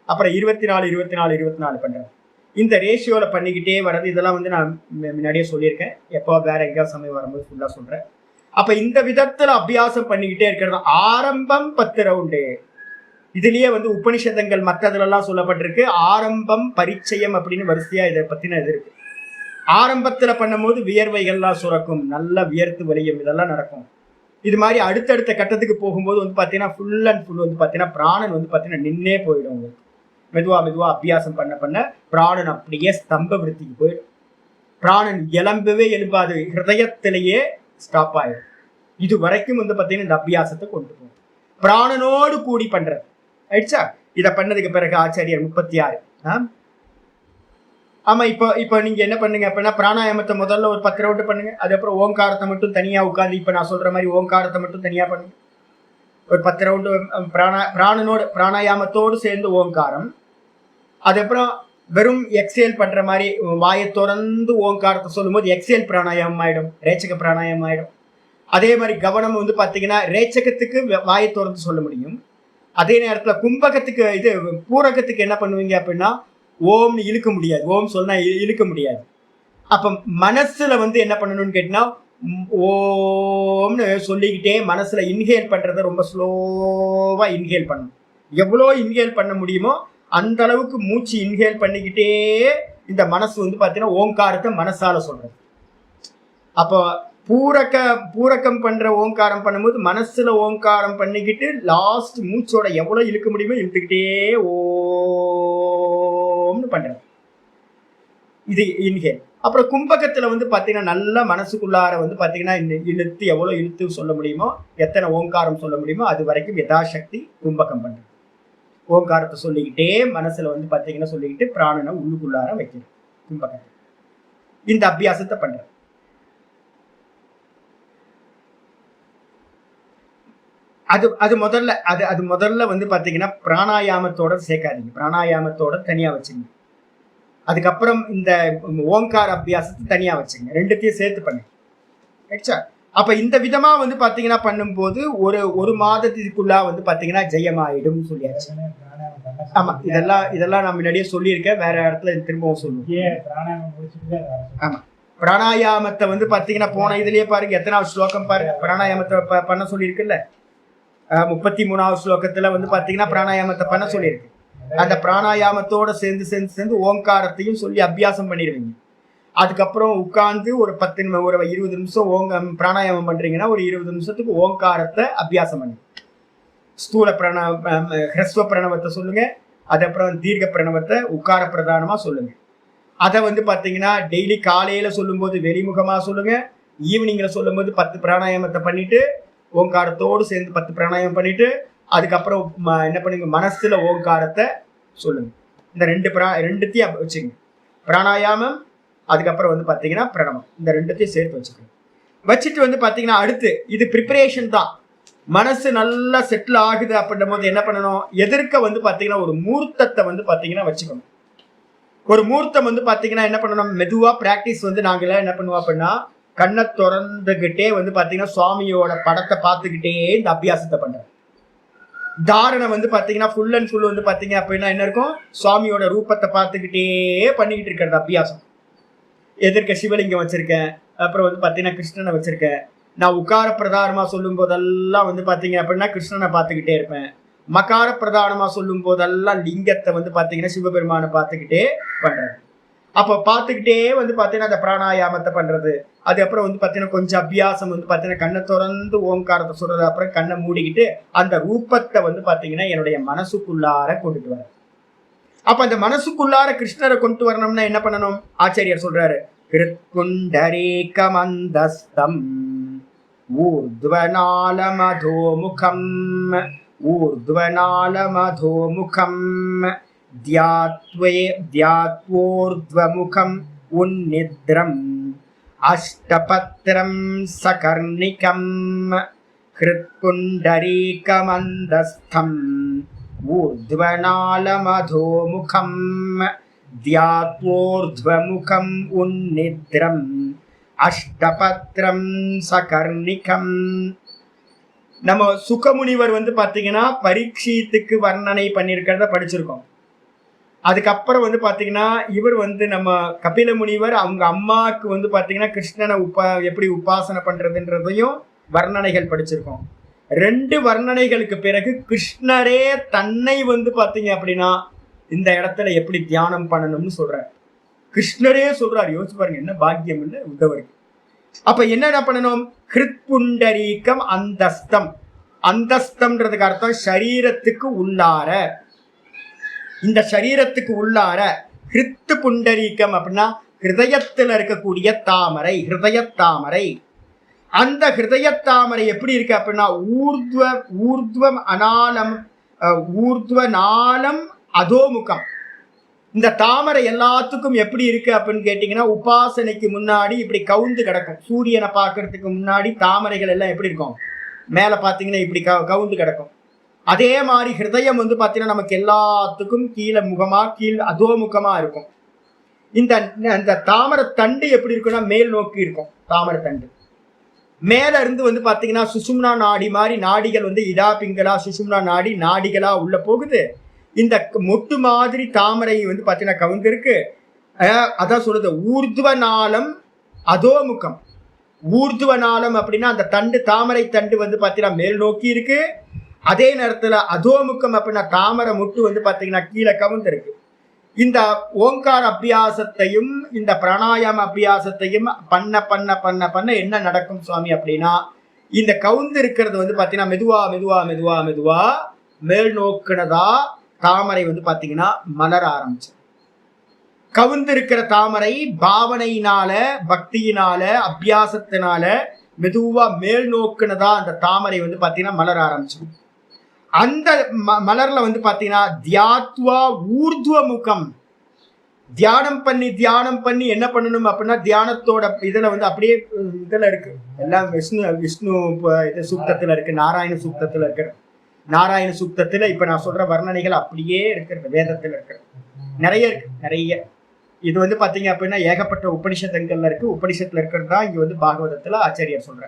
அப்புறம் 24 24 24 பண்ணுறது. இந்த ரேஷியோவில் பண்ணிக்கிட்டே வர்றது. இதெல்லாம் வந்து நான் முன்னாடியே சொல்லியிருக்கேன். எப்போ வேற எங்கேயாவது சமயம் வரும்போது ஃபுல்லாக சொல்கிறேன். அப்போ இந்த விதத்தில் அபியாசம் பண்ணிக்கிட்டே இருக்கிறது. ஆரம்பம் 10 ரவுண்டு. இதுலேயே வந்து உபனிஷதங்கள் மற்றதுலலாம் சொல்லப்பட்டிருக்கு. ஆரம்பம் பரிச்சயம் அப்படின்னு வரிசையாக இதை பற்றின இது இருக்கு. ஆரம்பத்தில் பண்ணும்போது வியர்வைகள்லாம் சுரக்கும், நல்லா வியர்த்து வலியும், இதெல்லாம் நடக்கும். இது மாதிரி அடுத்தடுத்த கட்டத்துக்கு போகும்போது வந்து பார்த்தீங்கன்னா ஃபுல் அண்ட் ஃபுல் வந்து பார்த்தீங்கன்னா பிராணன் வந்து பார்த்தீங்கன்னா நின்னே போயிடும். உங்களுக்கு மெதுவாக அபியாசம் பண்ண பண்ண பிராணன் அப்படியே ஸ்தம்ப விருத்திக்கு போயிடும். பிராணன் எழும்பாது, ஹிருதயத்திலேயே ஸ்டாப் ஆயிடும். இது வரைக்கும் வந்து பார்த்தீங்கன்னா இந்த அபியாசத்தை கொண்டு போகும். பிராணனோடு கூடி பண்ணுறது ஆயிடுச்சா. இதை பண்ணதுக்கு பிறகு ஆச்சாரியர் 36 ஆமாம். இப்போ நீங்கள் என்ன பண்ணுங்க அப்படின்னா பிராணாயாமத்தை முதல்ல ஒரு 10 ரவுண்டு பண்ணுங்க. அதுக்கப்புறம் ஓங்காரத்தை மட்டும் தனியாக உட்காந்து இப்போ நான் சொல்கிற மாதிரி ஓங்காரத்தை மட்டும் தனியாக பண்ணுங்க. ஒரு 10 ரவுண்டு பிராணனோடு பிராணாயாமத்தோடு சேர்ந்து ஓங்காரம். அதுக்கப்புறம் வெறும் எக்ஸேல் பண்ணுற மாதிரி வாயை திறந்து ஓங்காரத்தை சொல்லும்போது எக்ஸேல் பிராணாயாமம் ஆகிடும், ரேச்சக பிராணாயாமம் ஆகிடும். அதே மாதிரி கவனம் வந்து பார்த்தீங்கன்னா ரேச்சகத்துக்கு வாயை திறந்து சொல்ல முடியும். அதே நேரத்தில் கும்பகத்துக்கு இது பூரகத்துக்கு என்ன பண்ணுவீங்க அப்படின்னா ஓம்னு இழுக்க முடியாது. ஓம் சொன்னா இழுக்க முடியாது. அப்போ மனசுல வந்து என்ன பண்ணணும்னு கேட்டிங்கன்னா ஓம்னு சொல்லிக்கிட்டே மனசுல இன்ஹேல் பண்றதை ரொம்ப ஸ்லோவா இன்ஹேல் பண்ணணும். எவ்வளோ இன்ஹேல் பண்ண முடியுமோ அந்த அளவுக்கு மூச்சு இன்ஹேல் பண்ணிக்கிட்டே இந்த மனசு வந்து பார்த்தீங்கன்னா ஓங்காரத்தை மனசால சொல்றது. அப்போ பூரக்கம் பண்ற ஓங்காரம் பண்ணும்போது மனசுல ஓங்காரம் பண்ணிக்கிட்டு லாஸ்ட் மூச்சோட எவ்வளவு இழுக்க முடியுமோ இழுத்துக்கிட்டே ஓம்னு பண்றது. இது இன்ஹேல். அப்புறம் கும்பகத்துல வந்து பாத்தீங்கன்னா நல்லா மனசுக்குள்ளார வந்து பாத்தீங்கன்னா இழுத்து எவ்வளவு இழுத்து சொல்ல முடியுமோ, எத்தனை ஓங்காரம் சொல்ல முடியுமோ அது வரைக்கும் யதாசக்தி கும்பகம் பண்றது. ஓங்காரத்தை சொல்லிக்கிட்டே மனசுல வந்து பாத்தீங்கன்னா சொல்லிக்கிட்டு பிராணனை உள்ளுக்குள்ளார வைக்கணும் கும்பகத்தை. இந்த அபியாசத்தை பண்றது. அது முதல்ல வந்து பாத்தீங்கன்னா பிராணாயாமத்தோட சேர்க்காதீங்க, பிராணாயாமத்தோட தனியா வச்சுங்க. அதுக்கப்புறம் இந்த ஓங்கார அபியாசத்தை தனியா வச்சுங்க, ரெண்டுத்தையும் சேர்த்து பண்ணுங்க. அப்ப இந்த விதமா வந்து பாத்தீங்கன்னா பண்ணும்போது ஒரு மாதத்துக்குள்ளா வந்து பாத்தீங்கன்னா ஜெயமாயிடும் சொல்லியாச்சு. ஆமா, இதெல்லாம் நான் முன்னாடியே சொல்லியிருக்கேன், வேற இடத்துல திரும்பவும் சொல்லுவேன். ஆமா, பிராணாயாமத்தை வந்து பாத்தீங்கன்னா போன இதுலயே பாருங்க எத்தனாவது ஸ்லோகம் பாருங்க, பிராணாயாமத்தை பண்ண சொல்லியிருக்குல்ல. 33வது ஸ்லோகத்துல வந்து பாத்தீங்கன்னா பிராணாயாமத்தை பண்ண சொல்லியிருக்கு. அந்த பிராணாயாமத்தோட சேர்ந்து ஓங்காரத்தையும் சொல்லி அபியாசம் பண்ணிடுவீங்க. அதுக்கப்புறம் உட்கார்ந்து ஒரு 20 நிமிஷம் பிராணாயாமம் பண்றீங்கன்னா ஒரு 20 நிமிஷத்துக்கு ஓங்காரத்தை அபியாசம் பண்ணுங்க. ஸ்தூல ஹ்ரஸ்வ பிரணவத்தை சொல்லுங்க, அதுக்கப்புறம் தீர்க்க பிரணவத்தை உட்கார பிரதானமா சொல்லுங்க. அதை வந்து பாத்தீங்கன்னா டெய்லி காலையில சொல்லும் போது வெளிமுகமா சொல்லுங்க, ஈவினிங்ல சொல்லும் போது 10 பிராணாயாமத்தை பண்ணிட்டு ஓங்காரத்தோடு சேர்ந்து 10 பிராணாயாமம் பண்ணிட்டு அதுக்கப்புறம் என்ன பண்ணுங்க, மனசுல ஓங்காரத்தை சொல்லுங்க. இந்த ரெண்டுத்தையும் வச்சுங்க, பிராணாயாமம் அதுக்கப்புறம் வந்து பாத்தீங்கன்னா பிரணவம், இந்த ரெண்டுத்தையும் சேர்த்து வச்சுக்கணும். வச்சுட்டு வந்து பாத்தீங்கன்னா அடுத்து இது ப்ரிப்பரேஷன் தான். மனசு நல்லா செட்டில் ஆகுது அப்படின்னும் போது என்ன பண்ணணும், எதிர்க்க வந்து பாத்தீங்கன்னா ஒரு மூர்த்தத்தை வந்து பாத்தீங்கன்னா வச்சுக்கணும். ஒரு மூர்த்தம் வந்து பாத்தீங்கன்னா என்ன பண்ணணும், மெதுவா பிராக்டிஸ் வந்து நாங்களாம் என்ன பண்ணுவோம் அப்படின்னா கண்ணை திறந்துகிட்டே வந்து பாத்தீங்கன்னா சுவாமியோட படத்தை பார்த்துக்கிட்டே இந்த அபியாசத்தை பண்றேன். தாரணை வந்து பாத்தீங்கன்னா ஃபுல் அண்ட் ஃபுல் வந்து பாத்தீங்க அப்படின்னா என்ன இருக்கும், சுவாமியோட ரூபத்தை பார்த்துக்கிட்டே பண்ணிக்கிட்டு இருக்கிறது அபியாசம். எதிர்க்க சிவலிங்கம் வச்சிருக்கேன், அப்புறம் வந்து பாத்தீங்கன்னா கிருஷ்ணனை வச்சிருக்கேன். நான் உக்கார பிரதானமா சொல்லும் போதெல்லாம் வந்து பாத்தீங்க அப்படின்னா கிருஷ்ணனை பார்த்துக்கிட்டே இருப்பேன். மகார பிரதானமா சொல்லும் போதெல்லாம் லிங்கத்தை வந்து பாத்தீங்கன்னா சிவபெருமானை பார்த்துக்கிட்டே பண்றேன். அப்போ பார்த்துக்கிட்டே வந்து பாத்தீங்கன்னா அந்த பிராணாயாமத்தை பண்றது. அதுக்கப்புறம் வந்து பாத்தீங்கன்னா கொஞ்சம் அபியாசம் வந்து பாத்தீங்கன்னா கண்ணை திறந்து ஓங்காரத்தை சொல்றது, அப்புறம் கண்ணை மூடிக்கிட்டு அந்த ரூபத்தை வந்து பாத்தீங்கன்னா என்னுடைய மனசுக்குள்ளார கொண்டுட்டு வரேன். அப்ப அந்த மனசுக்குள்ளார கிருஷ்ணரை கொண்டு வரணும்னா என்ன பண்ணணும், ஆச்சாரியர் சொல்றாரு, கிருத்குண்டரீகமந்தஸ்தம் ஊர்த்வநாலமதோமுகம் ஊர்த்வநாலமதோமுகம் தியாத்வோர்த்வமுகம் உன்னித்ரம் அஷ்டபத்ரம் சகர்ணிகம் கிருத்குண்டரீகமந்தஸ்தம் ஊர்த்வநாலமதோமுகம் தியாத்வோர்த்வமுகம் உன்னித்ரம் அஷ்டபத்ரம் சகர்ணிகம். நம்ம சுகமுனிவர் வந்து பாத்தீங்கன்னா பரீட்சித்துக்கு வர்ணனை பண்ணியிருக்கிறத படிச்சிருக்கோம். அதுக்கப்புறம் வந்து பாத்தீங்கன்னா இவர் வந்து நம்ம கபில முனிவர் அவங்க அம்மாவுக்கு வந்து பாத்தீங்கன்னா கிருஷ்ணனை எப்படி உபாசனை பண்றதுன்றதையும் வர்ணனைகள் படிச்சிருக்கோம். 2 வர்ணனைகளுக்கு பிறகு கிருஷ்ணரே தன்னை வந்து பாத்தீங்க அப்படின்னா இந்த இடத்துல எப்படி தியானம் பண்ணணும்னு சொல்றாரு. கிருஷ்ணரே சொல்றாரு, யோசிச்சு பாருங்க என்ன பாக்கியம் இல்லை உத்தவருக்கு. அப்ப என்ன பண்ணணும், கிருத்புண்டரீகம் அந்தஸ்தம். அந்தஸ்தம்ன்றதுக்கு அர்த்தம் சரீரத்துக்கு உள்ளார, இந்த சரீரத்துக்கு உள்ளார. கிருத்து புண்டரீகம் அப்படின்னா ஹிருதயத்துல இருக்கக்கூடிய தாமரை, ஹிருதய தாமரை. அந்த ஹிருதய தாமரை எப்படி இருக்கு அப்படின்னா ஊர்த்வம் அனாலம் ஊர்த்வநாலம் அதோமுகம். இந்த தாமரை எல்லாத்துக்கும் எப்படி இருக்கு அப்படின்னு கேட்டீங்கன்னா உபாசனைக்கு முன்னாடி இப்படி கவுந்து கிடக்கும். சூரியனை பார்க்கறதுக்கு முன்னாடி தாமரைகள் எல்லாம் எப்படி இருக்கும், மேல பாத்தீங்கன்னா இப்படி கவுந்து கிடக்கும். அதே மாதிரி ஹிருதயம் வந்து பாத்தீங்கன்னா நமக்கு எல்லாத்துக்கும் கீழே முகமா அதோமுகமா இருக்கும். இந்த தாமரை தண்டு எப்படி இருக்குன்னா மேல் நோக்கி இருக்கும். தாமரை தண்டு மேல இருந்து வந்து பாத்தீங்கன்னா சுஷும்னா நாடி மாதிரி நாடிகள் வந்து இதா பிங்களா சுஷும்னா நாடிகளா உள்ள போகுது. இந்த மொட்டு மாதிரி தாமரை வந்து பாத்தீங்கன்னா கவுந்து இருக்கு. அதான் சொல்றது ஊர்துவநாளம் அதோமுகம். ஊர்துவநாளம் அப்படின்னா அந்த தண்டு, தாமரை தண்டு வந்து பாத்தீங்கன்னா மேல் நோக்கி இருக்கு. அதே நேரத்துல அதோமுகம் அப்படின்னா தாமரை முட்டு வந்து பாத்தீங்கன்னா கீழே கவுந்து இருக்கு. இந்த ஓங்கார அபியாசத்தையும் இந்த பிராணாயாம அபியாசத்தையும் பண்ண பண்ண பண்ண பண்ண என்ன நடக்கும் சுவாமி அப்படின்னா, இந்த கவுந்து இருக்கிறது வந்து பாத்தீங்கன்னா மெதுவா மெதுவா மெதுவா மெதுவா மேல் நோக்குனதா தாமரை வந்து பாத்தீங்கன்னா மலர ஆரம்பிச்சு. கவுந்து இருக்கிற தாமரை பாவனையினால, பக்தியினால, அபியாசத்தினால மெதுவா மேல் நோக்குனதா அந்த தாமரை வந்து பாத்தீங்கன்னா மலர ஆரம்பிச்சு. அந்த மலர்ல வந்து பாத்தீங்கன்னா தியாத்வா ஊர்துவமுகம். தியானம் பண்ணி என்ன பண்ணணும் அப்படின்னா தியானத்தோட இதுல வந்து அப்படியே இதுல இருக்கு எல்லாம் விஷ்ணு இது சூக்தத்துல இருக்கு, நாராயண சூக்தத்துல இருக்கு. நாராயண சூக்தத்துல இப்ப நான் சொல்ற வர்ணனைகள் அப்படியே இருக்கிறது, வேதத்துல இருக்கிறது நிறைய இருக்கு, நிறைய. இது வந்து பாத்தீங்க அப்படின்னா ஏகப்பட்ட உபனிஷத்துங்கள்ல இருக்கு. உபனிஷத்துல இருக்கிறது தான் இங்க வந்து பாகவதத்துல ஆச்சாரியர் சொல்ற.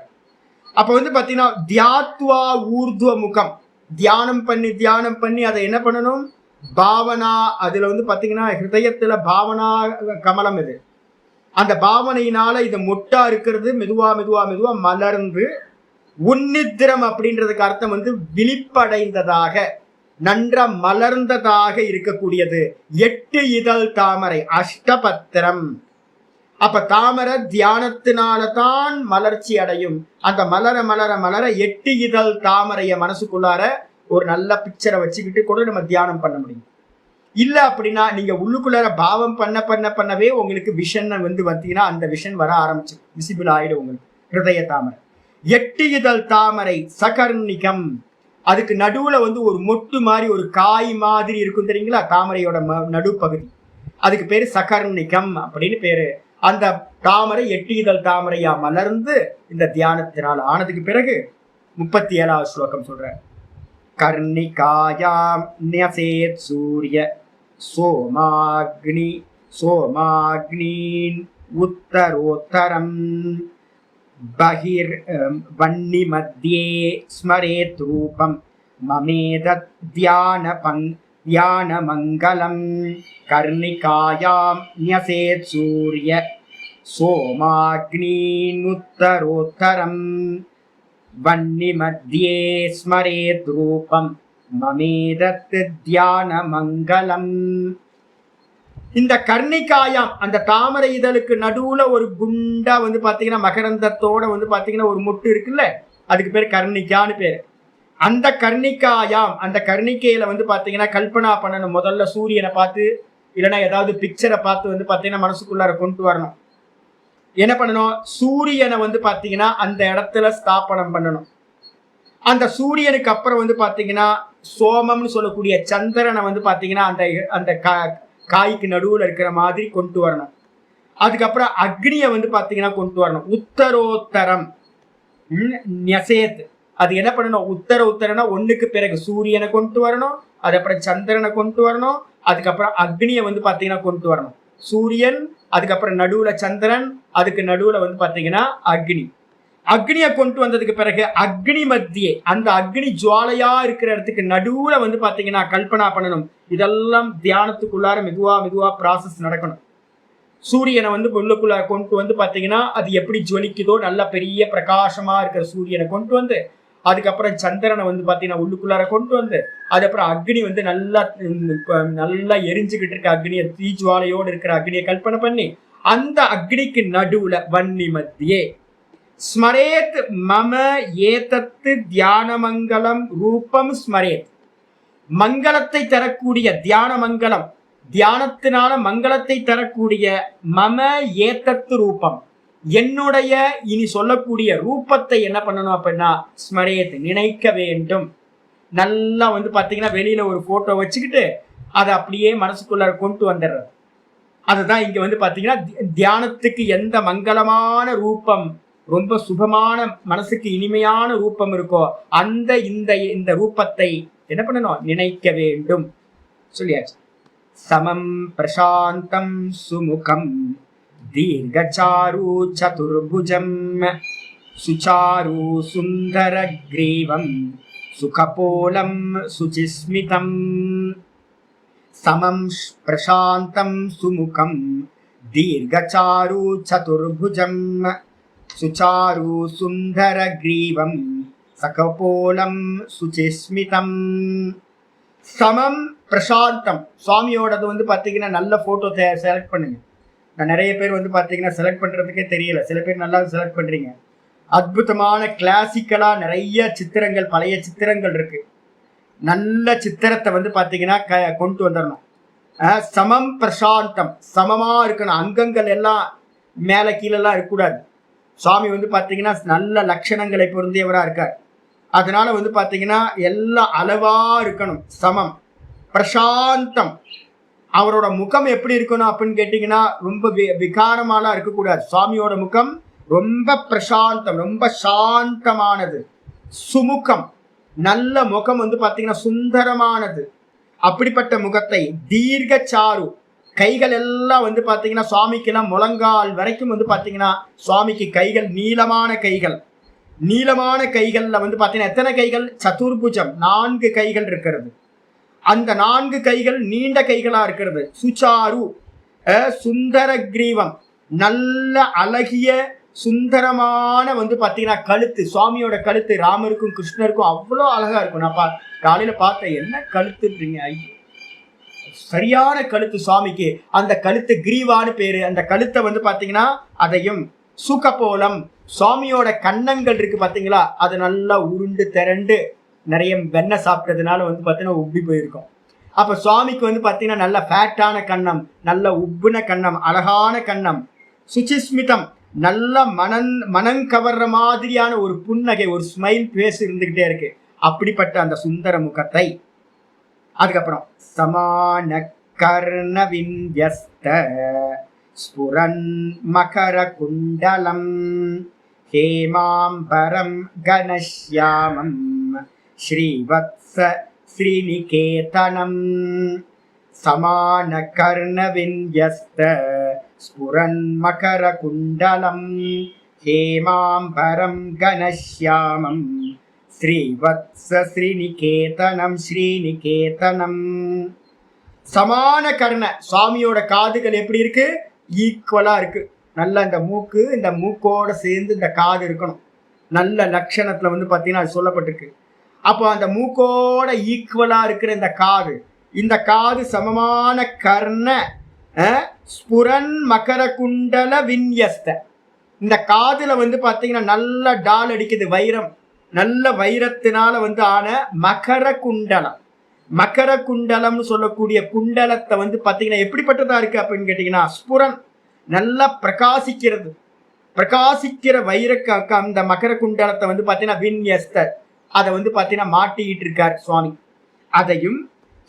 அப்ப வந்து பாத்தீங்கன்னா தியாத்வா ஊர்துவ முகம், தியானம் பண்ணி அதை என்ன பண்ணணும், பாவனா. அதுல வந்து பாத்தீங்கன்னா ஹிருதயத்துல பாவனா கமலம் இது. அந்த பாவனையினால இது மொட்டா இருக்கிறது மெதுவா மெதுவா மெதுவா மலர்ந்து உன்னித்திரம் அப்படின்றதுக்கு அர்த்தம் வந்து விழிப்படைந்ததாக, நன்ற மலர்ந்ததாக இருக்கக்கூடியது. 8 இதழ் தாமரை, அஷ்டபத்திரம். அப்ப தாமரை தியானத்தினால்தான் மலர்ச்சி அடையும். அந்த மலர மலர மலர 8 இதழ் தாமரைய மனசுக்குள்ளார ஒரு நல்ல பிக்சரை வச்சுக்கிட்டு கூட நம்ம தியானம் பண்ண முடியும். இல்ல அப்படின்னா நீங்க உள்ளுக்குள்ளார பாவம் பண்ணவே உங்களுக்கு விஷன் வந்து பார்த்தீங்கன்னா அந்த விஷன் வர ஆரம்பிச்சு விசிபிள் ஆயிடும் உங்களுக்கு. ஹிருதய தாமரை 8 இதழ் தாமரை சகர்ணிகம். அதுக்கு நடுவுல வந்து ஒரு மொட்டு மாதிரி ஒரு காய் மாதிரி இருக்கும் தெரியுங்களா, தாமரையோட நடுப்பகுதி. அதுக்கு பேரு சகர்ணிகம் அப்படின்னு பேரு. அந்த தாமரை 8 இதழ் தாமரையா மலர்ந்து இந்த தியானத்தினால் ஆனதுக்கு பிறகு 37வது ஸ்லோகம் சொல்ற. கர்ணிகாயாம் ன்யசேத் சூரிய சோமாக்னீன் உத்தரோத்தரம் பகிர் வன்னி மத்தியே ஸ்மரேத் ரூபம் மமேதத் தியான மங்களம். கர்ணிகாயாம் ன்யசேத் சூரிய சோமாக்னீன் உத்தரோத்தரம் வன்னி மத்தியே ஸ்மரேத் ரூபம் மமேதத் தியான மங்களம். இந்த கர்ணிகாயாம், அந்த தாமரை இதழுக்கு நடுவுல ஒரு குண்டா வந்து பாத்தீங்கன்னா மகரந்தத்தோட வந்து பாத்தீங்கன்னா ஒரு மொட்டு இருக்குல்ல, அதுக்கு பேர் கர்ணிகான்னு பேரு. அந்த கர்ணிகாயாம், அந்த கர்ணிக்கையில வந்து பாத்தீங்கன்னா கல்பனா பண்ணணும். முதல்ல சூரியனை பார்த்து இல்லைன்னா ஏதாவது பிக்சரை பார்த்து வந்து பாத்தீங்கன்னா மனசுக்குள்ளார கொண்டு வரணும். என்ன பண்ணணும், சூரியனை வந்து பாத்தீங்கன்னா அந்த இடத்துல ஸ்தாபனம் பண்ணணும். அந்த சூரியனுக்கு அப்புறம் வந்து பாத்தீங்கன்னா சோமம்னு சொல்லக்கூடிய சந்திரனை வந்து பாத்தீங்கன்னா அந்த காய்க்கு நடுவுல இருக்கிற மாதிரி கொண்டு வரணும். அதுக்கப்புறம் அக்னியை வந்து பாத்தீங்கன்னா கொண்டு வரணும். உத்தரோத்தரம் ன்யசேத், அது என்ன பண்ணணும், உத்தரம்னா ஒண்ணுக்கு பிறகு சூரியனை கொண்டு வரணும், அதுக்கப்புறம் சந்திரனை கொண்டு வரணும், அதுக்கப்புறம் அக்னியை வந்து பாத்தீங்கன்னா கொண்டு வரணும். சூரியன், அதுக்கப்புறம் நடுவுல சந்திரன், அதுக்கு நடுவுல வந்து பாத்தீங்கன்னா அக்னியை கொண்டு வந்ததுக்கு பிறகு அக்னி மத்தியே, அந்த அக்னி ஜுவாலையா இருக்கிற இடத்துக்கு நடுவுல வந்து பாத்தீங்கன்னா கல்பனா பண்ணணும். இதெல்லாம் தியானத்துக்குள்ளார மெதுவா ப்ராசஸ் நடக்கணும். சூரியனை வந்து உள்ளுக்குள்ள கொண்டு வந்து பாத்தீங்கன்னா அது எப்படி ஜுவலிக்குதோ நல்ல பெரிய பிரகாசமா இருக்கிற சூரியனை கொண்டு வந்து, அதுக்கப்புறம் சந்திரனை வந்து பாத்தீங்கன்னா உள்ளுக்குள்ளார கொண்டு வந்து, அதுக்கப்புறம் அக்னி வந்து நல்லா எரிஞ்சுக்கிட்டு இருக்க அக்னியை, தீஜுவாலையோடு இருக்கிற அக்னியை கல்பனை பண்ணி அந்த அக்னிக்கு நடுவுல வன்னி மத்தியே ஸ்மரேத் மம ஏதத்து தியான மங்களம் ரூபம் ஸ்மரேத். மங்களத்தை தரக்கூடிய தியான மங்களம், தியானத்தினால மங்களத்தை தரக்கூடிய மம ஏதத்து ரூபம், என்னுடைய இனி சொல்லக்கூடிய ரூபத்தை என்ன பண்ணணும் அப்படின்னா ஸ்மரேத், நினைக்க வேண்டும். நல்லா வந்து பாத்தீங்கன்னா வெளியில ஒரு போட்டோ வச்சுக்கிட்டு அதை அப்படியே மனசுக்குள்ள கொண்டு வந்துடுறது. அதுதான் இங்க வந்து பாத்தீங்கன்னா தியானத்துக்கு எந்த மங்களமான ரூபம், ரொம்ப சுபமான மனசுக்கு இனிமையான ரூபம் இருக்கோ அந்த இந்த ரூபத்தை என்ன பண்ணணும், நினைக்க வேண்டும் சொல்லியாச்சு. சமம் பிரசாந்தம் சுமுகம் தீர்கசாரு சதுர்புஜம் சுசாரு சுந்தர கிரீவம் சுகபோலம் சுசிஸ்மிதம். சமம் பிரசாந்தம் சுமுகம் தீர்கசாரு சதுர்புஜம் சுசாரு சுந்தர கிரீவம் சகபோலம் சுசிஸ்மிதம். சமம் பிரசாந்தம், சுவாமியோடது வந்து பாத்தீங்கன்னா நல்ல போட்டோ செலக்ட் பண்ணுங்க. நான் நிறைய பேர் வந்து பாத்தீங்கன்னா செலக்ட் பண்றதுக்கே தெரியல, சில பேர் நல்லா செலக்ட் பண்றீங்க. அற்புதமான கிளாசிக்கலா நிறைய சித்திரங்கள், பழைய சித்திரங்கள் இருக்கு. நல்ல சித்திரத்தை வந்து பாத்தீங்கன்னா கொண்டு வந்துடணும். சமம் பிரசாந்தம், சமமா இருக்கணும். அங்கங்கள் எல்லாம் மேல கீழெல்லாம் இருக்கக்கூடாது. சுவாமி வந்து பாத்தீங்கன்னா நல்ல லட்சணங்களை பொருந்தியவரா இருக்கார். அதனால வந்து பாத்தீங்கன்னா எல்லாம் அளவா இருக்கணும். சமம் பிரசாந்தம், அவரோட முகம் எப்படி இருக்கணும் அப்படின்னு கேட்டீங்கன்னா ரொம்ப விகாரமாலாம் இருக்கக்கூடாது. சுவாமியோட முகம் ரொம்ப பிரசாந்தம், ரொம்ப சாந்தமானது. சுமுகம், நல்ல முகம் வந்து பாத்தீங்கன்னா சுந்தரமானது. அப்படிப்பட்ட முகத்தை தீர்க்கச்சாரு, கைகள் எல்லாம் வந்து பாத்தீங்கன்னா சுவாமிக்கு எல்லாம் முழங்கால் வரைக்கும் வந்து பாத்தீங்கன்னா சுவாமிக்கு கைகள் நீளமான கைகள். நீளமான கைகள்ல வந்து பாத்தீங்கன்னா எத்தனை கைகள்? சதுர்புஜம், 4 கைகள் இருக்கிறது. அந்த 4 கைகள் நீண்ட கைகளா இருக்கிறது. சுச்சாரு, சுந்தர கிரீவம், நல்ல அழகிய சுந்தரமான வந்து பாத்தீங்கன்னா கழுத்து. சுவாமியோட கழுத்து ராமருக்கும் கிருஷ்ணருக்கும் அவ்வளோ அழகா இருக்கும். நான் காலையில பார்த்தேன், என்ன கழுத்துன்றீங்க, சரியான கழுத்து சுவாமிக்கு. அந்த கழுத்து கிரீவான்னு பேரு. அந்த கழுத்தை வந்து பாத்தீங்கன்னா அதையும் சுகபோலம், சுவாமியோட கன்னங்கள் இருக்கு பாத்தீங்களா, அது நல்லா உருண்டு திரண்டு நிறைய வெண்ணெய் சாப்பிட்டதுனால வந்து பாத்தீங்கன்னா உப்பி போயிருக்கும். அப்ப சுவாமிக்கு வந்து பாத்தீங்கன்னா நல்ல ஃபேட்டான கன்னம், நல்ல உப்புன கன்னம், அழகான கன்னம். சுச்சிஸ்மிதம், நல்ல மனங்கவர்ற மாதிரியான ஒரு புன்னகை, ஒரு ஸ்மைல் பேஸ் இருந்துகிட்டே இருக்கு. அப்படிப்பட்ட அந்த சுந்தர முகத்தை. அதுக்கப்புறம் சமான கர்ண விந்யஸ்த ஸ்புரன் மகர குண்டலம் ஹேமாம்பரம் கணஷ்யாமம் ஸ்ரீவத்ஸ ஸ்ரீநிகேதனம். சமான கர்ண விந்யஸ்த ஸ்புரன் மகர குண்டலம் ஹேமாம்பரம் கணஷ்யாமம் ஸ்ரீவத்ஸ ஸ்ரீநிகேதனம். ஸ்ரீநிகேதனம் சமான கர்ண, சுவாமியோட காதுகள் எப்படி இருக்கு? ஈக்குவலா இருக்கு. நல்ல இந்த மூக்கு, இந்த மூக்கோட சேர்ந்து இந்த காது இருக்கணும். நல்ல லட்சணத்துல வந்து பாத்தீங்கன்னா அது சொல்லப்பட்டிருக்கு. அப்போ அந்த மூக்கோட ஈக்குவலா இருக்கிற இந்த காது சமமான கர்ண ஸ்புரன் மகர குண்டல விந்யஸ்த. இந்த காதுல வந்து பாத்தீங்கன்னா நல்ல டால் அடிக்குது, வைரம், நல்ல வைரத்தினால வந்து ஆன மகர குண்டலம். மகர குண்டலம்னு சொல்லக்கூடிய குண்டலத்தை வந்து பாத்தீங்கன்னா எப்படிப்பட்டதா இருக்கு அப்படின்னு கேட்டீங்கன்னா, ஸ்புரன், நல்லா பிரகாசிக்கிறது. பிரகாசிக்கிற வைரக்க அந்த மகர குண்டலத்தை வந்து பாத்தீங்கன்னா விந்யஸ்தர், அதை வந்து பாத்தீங்கன்னா மாட்டிக்கிட்டு இருக்கார் சுவாமி. அதையும்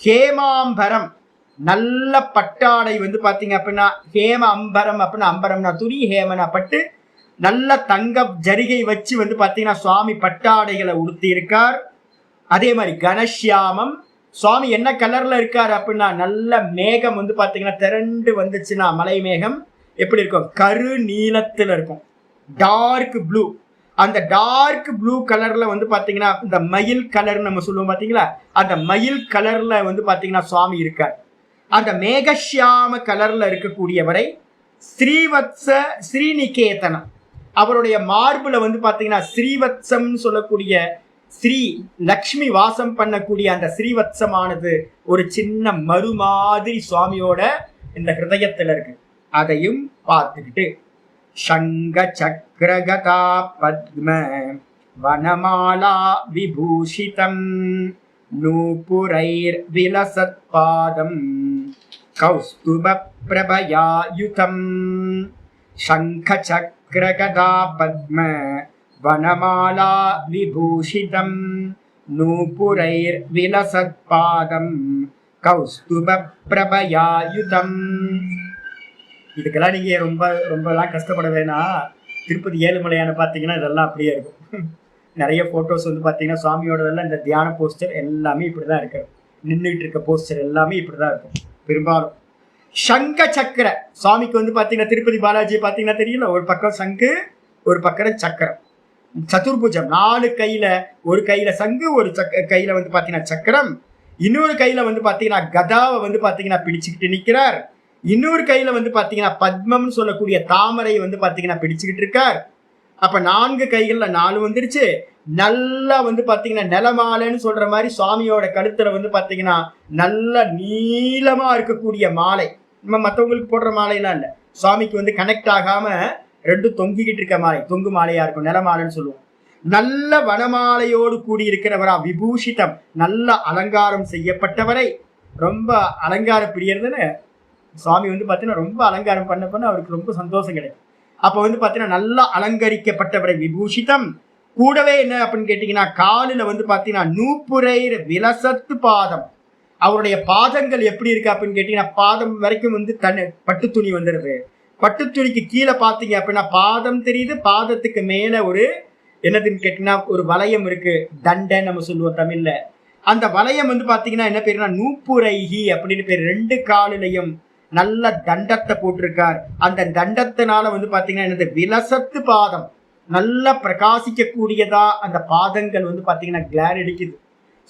ஹேமாம்பரம், நல்ல பட்டாடை வந்து பாத்தீங்க அப்படின்னா, ஹேம அம்பரம் அப்படின்னா, அம்பரம்னா துணி, ஹேமனா பட்டு, நல்ல தங்க ஜரிகை வச்சு வந்து பாத்தீங்கன்னா சுவாமி பட்டாடைகளை உடுத்தி இருக்கார். அதே மாதிரி கணஷ்யாமம், சுவாமி என்ன கலர்ல இருக்காரு அப்படின்னா, நல்ல மேகம் வந்து பாத்தீங்கன்னா திரண்டு வந்துச்சுன்னா மலை மேகம் எப்படி இருக்கும்? கரு நீலத்துல இருக்கும், டார்க் ப்ளூ. அந்த டார்க் ப்ளூ கலர்ல வந்து பாத்தீங்கன்னா இந்த மயில் கலர் நம்ம சொல்லுவோம் பாத்தீங்களா, அந்த மயில் கலர்ல வந்து பாத்தீங்கன்னா சுவாமி இருக்கார். அந்த மேகஷ்யாம கலர்ல இருக்கக்கூடியவரை ஸ்ரீவத்ஸ ஸ்ரீநிகேதனம். அவருடைய மார்புல வந்து பாத்தீங்கன்னா ஸ்ரீவத்சம் சொல்லக்கூடிய ஸ்ரீ லக்ஷ்மி வாசம் பண்ணக்கூடிய அந்த ஸ்ரீவத்சமானது ஒரு சின்ன மறு மாதிரி சுவாமியோட இந்த ஹிருதயத்துல இருக்கு. அதையும் பார்த்துக்கிட்டு சங்க சக்கரகதா பத்ம வனமாலா விபூஷிதம் நூபுரைர் விலசத்பாதம் கௌஸ்துப பிரபயாயுதம். சங்க சக்கரகதா பத்ம வனமாலா விபூஷிதம் நூபுரைர் விலசத்பாதம் கௌஸ்துப பிரபயாயுதம். இதுக்கெல்லாம் நீங்க ரொம்பலாம் கஷ்டப்பட வேணாம். திருப்பதி ஏழுமலையான பார்த்தீங்கன்னா இதெல்லாம் அப்படியே இருக்கும். நிறைய போட்டோஸ் வந்து பார்த்தீங்கன்னா சுவாமியோடதெல்லாம் இந்த தியான போஸ்டர் எல்லாமே இப்படிதான் இருக்கு. நின்றுட்டு இருக்க போஸ்டர் எல்லாமே இப்படிதான் இருக்கும் பெரும்பாலும். சங்க சக்கர சுவாமிக்கு வந்து பார்த்தீங்கன்னா திருப்பதி பாலாஜி பார்த்தீங்கன்னா தெரியல, ஒரு பக்கம் சங்கு, ஒரு பக்கம் சக்கரம். சதுர்புஜம், 4 கையில, ஒரு கையில சங்கு, ஒரு கையில வந்து பாத்தீங்கன்னா சக்கரம், இன்னொரு கையில வந்து பாத்தீங்கன்னா கதாவை வந்து பாத்தீங்கன்னா பிடிச்சுக்கிட்டு நிக்கிறார். இன்னொரு கையில வந்து பாத்தீங்கன்னா பத்மம்னு சொல்லக்கூடிய தாமரை வந்து பாத்தீங்கன்னா பிடிச்சுக்கிட்டு இருக்கார். அப்ப 4 கைகள்ல 4 வந்துருச்சு. நல்லா வந்து பாத்தீங்கன்னா நிலமாலைன்னு சொல்ற மாதிரி சுவாமியோட கழுத்துல வந்து பாத்தீங்கன்னா நல்ல நீளமா இருக்கக்கூடிய மாலை. நம்ம மற்றவங்களுக்கு போடுற மாலையெல்லாம் இல்லை, சுவாமிக்கு வந்து கனெக்ட் ஆகாம 2 தொங்கிக்கிட்டு இருக்க மாலை, தொங்கு மாலையா இருக்கும், நிலமாலைன்னு சொல்லுவோம். நல்ல வனமாலையோடு கூடி இருக்கிறவரா, விபூஷிதம், நல்ல அலங்காரம் செய்யப்பட்டவரை. ரொம்ப அலங்கார பிரியர்னு சுவாமி வந்து பாத்தீங்கன்னா ரொம்ப அலங்காரம் பண்ண அவருக்கு ரொம்ப சந்தோஷம் கிடைக்கும். அப்ப வந்து பாத்தீங்கன்னா நல்லா அலங்கரிக்கப்பட்டவரை விபூஷிதம். கூடவே என்ன அப்படின்னு கேட்டீங்கன்னா காலில் வந்து பாத்தீங்கன்னா நூப்புரைர் விலசத்து பாதம். அவருடைய பாதங்கள் எப்படி இருக்கு அப்படின்னு கேட்டீங்கன்னா பாதம் வரைக்கும் வந்து பட்டு துணி வந்துடுது. பட்டு துணிக்கு கீழே பார்த்தீங்க அப்படின்னா பாதம் தெரியுது, பாதத்துக்கு மேல ஒரு என்னதுன்னு கேட்டீங்கன்னா ஒரு வளையம் இருக்கு, தண்டை நம்ம சொல்லுவோம் தமிழ்ல. அந்த வளையம் வந்து பாத்தீங்கன்னா என்ன பேருனா நூப்புரைகி அப்படின்னு பேர். 2 காலிலையும் நல்ல தண்டத்தை போட்டிருக்கார். அந்த தண்டத்தினால வந்து பாத்தீங்கன்னா என்னது விலசத்து பாதம், நல்லா பிரகாசிக்க கூடியதா அந்த பாதங்கள் வந்து பாத்தீங்கன்னா கிளார் அடிக்குது.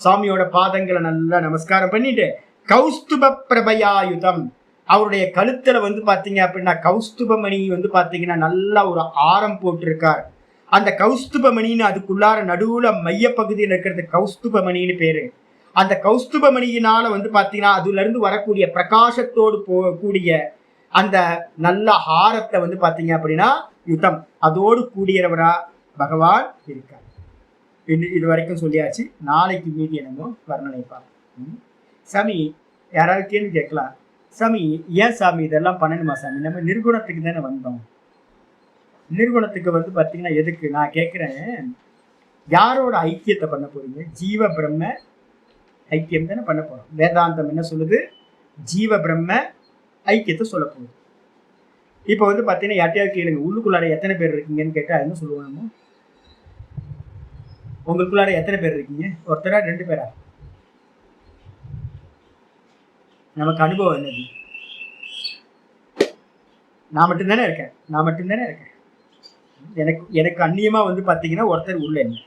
சுவாமியோட பாதங்களை நல்லா நமஸ்காரம் பண்ணிட்டு கௌஸ்துப பிரபயாயுதம், அவருடைய கழுத்துல வந்து பாத்தீங்க அப்படின்னா கௌஸ்துபமணி வந்து பாத்தீங்கன்னா நல்லா ஒரு ஆரம் போட்டிருக்கார். அந்த கௌஸ்துபமணின்னு அதுக்குள்ளார நடுவுல மைய பகுதியில் இருக்கிறது கௌஸ்துபமணின்னு பேரு. அந்த கௌஸ்துபமணியினால வந்து பாத்தீங்கன்னா அதுல இருந்து வரக்கூடிய பிரகாசத்தோடு கூடிய அந்த நல்ல ஹாரத்தை வந்து பாத்தீங்க அப்படின்னா யுத்தம் அதோடு கூடியவரா பகவான் இருக்கார். இது வரைக்கும் சொல்லியாச்சு. நாளைக்கு மீதி என்னமோ வர்ணனை பார்ப்போம். சாமி யாராவது கேள்வி கேட்கலாம். சாமி ஏன் சாமி இதெல்லாம் பண்ணணுமா சாமி? நம்ம நிர்குணத்துக்கு தானே வந்தோம். நிர்குணத்துக்கு வந்து பாத்தீங்கன்னா எதுக்கு நான் கேட்கிறேன், யாரோட ஐக்கியத்தை பண்ண போறீங்க? ஜீவ பிரம்ம ஐக்கியம் தானே பண்ண போறோம். வேதாந்தம் என்ன சொல்லுது? ஜீவ பிரம்ம ஐக்கியத்தை சொல்ல போகுது. இப்ப வந்து பாத்தீங்கன்னா யார்ட்டையாவது கேளுங்க, உள்ளுக்குள்ளார எத்தனை பேர் இருக்கீங்கன்னு கேட்டா என்ன சொல்லுவாங்க? உங்களுக்குள்ளார எத்தனை பேர் இருக்கீங்க? ஒருத்தரா 2 பேரா? நமக்கு அனுபவம் என்னது? நான் மட்டும்தானே இருக்கேன். எனக்கு அந்நியமா வந்து பாத்தீங்கன்னா ஒருத்தர் உள்ள என்ன.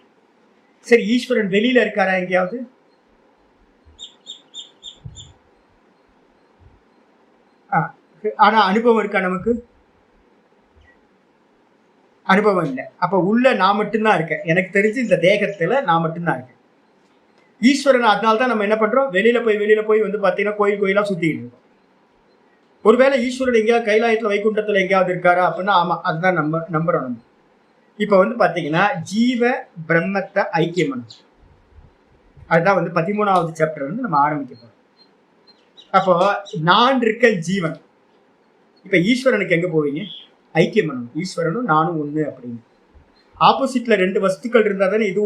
சரி, ஈஸ்வரன் வெளியில இருக்காரா எங்கேயாவது? ஆனா அனுபவம் இருக்கா? நமக்கு அனுபவம் இல்லை. அப்ப உள்ள நான் மட்டும்தான் இருக்கேன். எனக்கு தெரிஞ்சு இந்த தேகத்துல நான் மட்டும்தான் இருக்கேன். ஈஸ்வரன் அதனால்தான் நம்ம என்ன பண்றோம், வெளியில போய் வந்து பாத்தீங்கன்னா கோயிலா சுத்திட்டு இருக்கோம். ஒருவேளை ஈஸ்வரன் எங்கேயாவது கைலாயத்துல வைகுண்டத்துல எங்கேயாவது இருக்காரா அப்படின்னா ஆமா, அதுதான் நம்புறோம் நம்ம. இப்ப வந்து பாத்தீங்கன்னா ஜீவ பிரம்மத்தை ஐக்கியம் பண்ணும். அதுதான் வந்து 13வது சாப்டர் வந்து நம்ம ஆரம்பிக்க போறோம். அப்போ நான் இருக்க ஜீவன். இப்ப ஈஸ்வரனுக்கு எங்க போவீங்க? ஐக்கியம் பண்ணணும். ஈஸ்வரனும் நானும் ஒண்ணு அப்படின்னு. ஆப்போசிட்ல 2 வஸ்துக்கள் இருந்தா தானே இது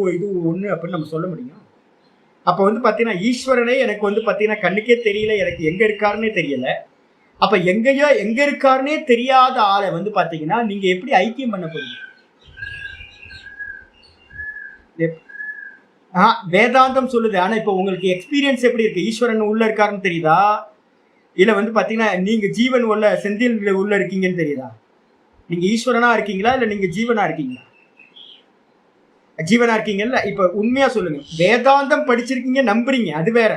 ஒண்ணு அப்படின்னு நம்ம சொல்ல முடியும். அப்ப வந்து பாத்தீங்கன்னா ஈஸ்வரனே எனக்கு வந்து பாத்தீங்கன்னா கண்ணுக்கே தெரியல, எனக்கு எங்க இருக்காருன்னே தெரியல. அப்ப எங்க இருக்காருன்னே தெரியாத ஆளை வந்து பாத்தீங்கன்னா நீங்க எப்படி ஐக்கியம் பண்ண போறீங்க? வேதாந்தம் சொல்லுது. ஆனா இப்ப உங்களுக்கு எக்ஸ்பீரியன்ஸ் எப்படி இருக்கு? ஈஸ்வரன் உள்ள இருக்காருன்னு தெரியுதா? இல்ல வந்து பாத்தீங்கன்னா நீங்க ஜீவன் உள்ள செந்தில் உள்ள இருக்கீங்கன்னு தெரியுதா? நீங்க ஈஸ்வரனா இருக்கீங்களா இல்ல நீங்க ஜீவனா இருக்கீங்களா? ஜீவனா இருக்கீங்கல்ல. இப்ப உண்மையா சொல்லுங்க, வேதாந்தம் படிச்சிருக்கீங்க, நம்புறீங்க, அது வேற.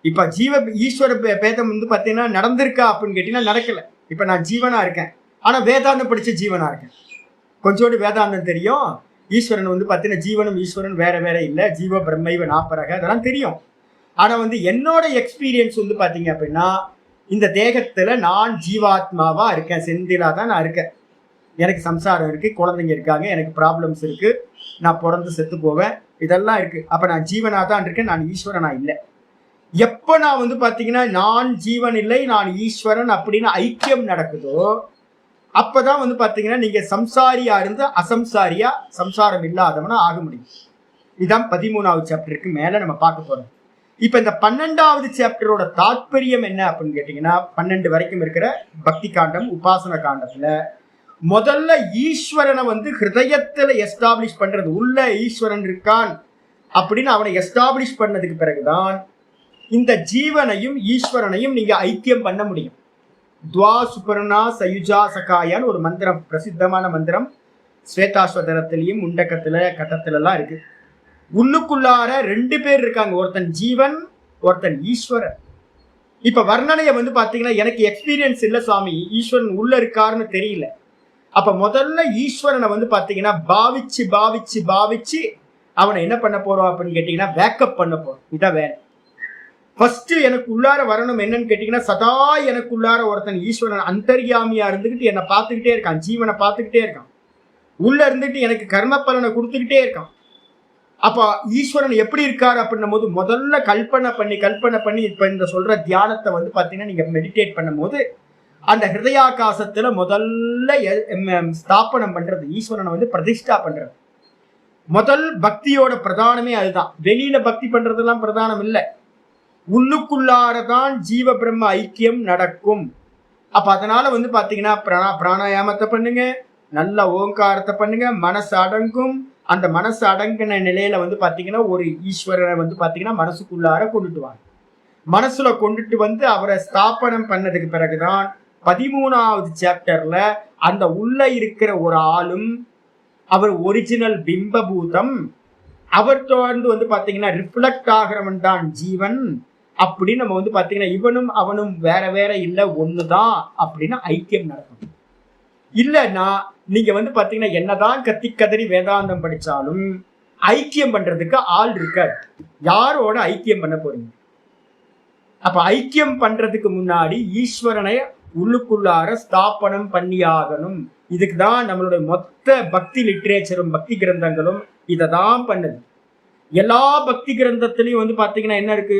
இப்ப ஈஸ்வர பேதம் வந்து பாத்தீங்கன்னா நடந்திருக்கா அப்படின்னு கேட்டீங்கன்னா நடக்கல. இப்ப நான் ஜீவனா இருக்கேன், ஆனா வேதாந்தம் படிச்ச ஜீவனா இருக்கேன். கொஞ்சோண்டு வேதாந்தம் தெரியும். ஈஸ்வரன் வந்து பாத்தீங்கன்னா ஜீவனும் ஈஸ்வரன் வேற இல்ல, ஜீவ பிரம்மைவ நாப்பரக, அதெல்லாம் தெரியும். ஆனா வந்து என்னோட எக்ஸ்பீரியன்ஸ் வந்து பாத்தீங்க அப்படின்னா இந்த தேகத்துல நான் ஜீவாத்மாவா இருக்கேன், செந்திலா தான் நான் இருக்கேன். எனக்கு சம்சாரம் இருக்கு, குழந்தைங்க இருக்காங்க, எனக்கு ப்ராப்ளம்ஸ் இருக்கு, நான் பிறந்து செத்து போவேன், இதெல்லாம் இருக்கு. அப்ப நான் ஜீவனா தான் இருக்கேன், நான் ஈஸ்வரனா இல்லை. எப்ப நான் வந்து பாத்தீங்கன்னா நான் ஜீவன் இல்லை நான் ஈஸ்வரன் அப்படின்னு ஐக்கியம் நடக்குதோ அப்பதான் வந்து பாத்தீங்கன்னா நீங்க சம்சாரியா இருந்து அசம்சாரியா, சம்சாரம் இல்லாதவனா ஆக முடியும். இதுதான் 13வது சாப்டருக்கு மேல நம்ம பார்க்க போறோம். இப்ப இந்த 12வது சாப்டரோட தாற்பயம் என்ன அப்படின்னு கேட்டீங்கன்னா 12 வரைக்கும் இருக்கிற பக்தி காண்டம், உபாசன காண்டத்துல முதல்ல ஈஸ்வரனை வந்து ஹிருதயத்துல எஸ்டாப்ளிஷ் பண்றது. உள்ள ஈஸ்வரன் இருக்கான் அப்படின்னு அவனை எஸ்டாப்ளிஷ் பண்ணதுக்கு பிறகுதான் இந்த ஜீவனையும் ஈஸ்வரனையும் நீங்க ஐக்கியம் பண்ண முடியும். துவா சுபர்ணா சயுஜா சகாயான்னு ஒரு மந்திரம், பிரசித்தமான மந்திரம். ஸ்வேதாஸ்வதரத்திலையும் முண்டக்கத்துல கட்டத்துல எல்லாம் இருக்கு. உள்ளுக்குள்ளார 2 பேர் இருக்காங்க, ஒருத்தன் ஜீவன், ஒருத்தன் ஈஸ்வரன். இப்ப வர்ணனைய வந்து பாத்தீங்கன்னா எனக்கு எக்ஸ்பீரியன்ஸ் இல்ல சுவாமி, ஈஸ்வரன் உள்ள இருக்காருன்னு தெரியல. அப்ப முதல்ல ஈஸ்வரனை வந்து பாத்தீங்கன்னா பாவிச்சு அவனை என்ன பண்ண போறோம் அப்படின்னு கேட்டீங்கன்னா பேக்கப் பண்ண போறோம். இதான் வேற. ஃபர்ஸ்ட் எனக்கு உள்ளார வரணும் என்னன்னு கேட்டீங்கன்னா சதா எனக்கு உள்ளார ஒருத்தன் ஈஸ்வரன் அந்தர்யாமியா இருந்துகிட்டு என்னை பார்த்துக்கிட்டே இருக்கான், ஜீவனை பார்த்துக்கிட்டே இருக்கான், உள்ள இருந்துட்டு எனக்கு கர்ம பலனை கொடுத்துக்கிட்டே இருக்கான். அப்ப ஈஸ்வரன் எப்படி இருக்காரு அப்படின்னும் போது முதல்ல கல்பனை பண்ணி இப்ப இந்த சொல்ற தியானத்தை வந்து பாத்தீங்கன்னா நீங்க மெடிடேட் பண்ணும் போது அந்த ஹிருதயாகாசத்துல முதல்ல ஸ்தாபனம் பண்றது, ஈஸ்வரனை வந்து பிரதிஷ்டா பண்றது. முதல் பக்தியோட பிரதானமே அதுதான். வெளியில பக்தி பண்றதெல்லாம் பிரதானம் இல்லை, உள்ளுக்குள்ளாரதான் ஜீவ பிரம்ம ஐக்கியம் நடக்கும். அப்ப அதனால வந்து பாத்தீங்கன்னா பிராணாயாமத்தை பண்ணுங்க, நல்ல ஓங்காரத்தை பண்ணுங்க, மனசு அடங்கும். அந்த மனசு அடங்கின நிலையில வந்து பாத்தீங்கன்னா ஒரு ஈஸ்வரனை வந்து பாத்தீங்கன்னா மனசுக்குள்ளார கொண்டுட்டு வாங்க. மனசுல கொண்டுட்டு வந்து அவரை ஸ்தாபனம் பண்ணதுக்கு பிறகுதான் 13வது சாப்டர்ல அந்த உள்ள இருக்கிற ஒரு ஆளும் அவர் ஒரிஜினல் பிம்பபூதம், அவர் தொடர்ந்து வந்து பாத்தீங்கன்னா ரிஃப்ளெக்ட் ஆகிறவன் தான் ஜீவன் அப்படின்னு நம்ம வந்து பாத்தீங்கன்னா இவனும் அவனும் வேற வேற இல்ல ஒண்ணுதான் அப்படின்னு ஐக்கியம் நடக்கும். இல்லைன்னா நீங்க வந்து பாத்தீங்கன்னா என்னதான் கத்தி கதறி வேதாந்தம் படிச்சாலும் ஐக்கியம் பண்றதுக்கு ஆள் இருக்காது. யாரோட ஐக்கியம் பண்ண போறீங்க? அப்ப ஐக்கியம் பண்றதுக்கு முன்னாடி ஈஸ்வரனை உள்ளுக்குள்ளார ஸ்தாபனம் பண்ணியாகணும். இதுக்குதான் நம்மளுடைய மொத்த பக்தி லிட்ரேச்சரும் பக்தி கிரந்தங்களும் இதை தான் பண்ணுது. எல்லா பக்தி கிரந்தத்திலையும் வந்து பாத்தீங்கன்னா என்ன இருக்கு?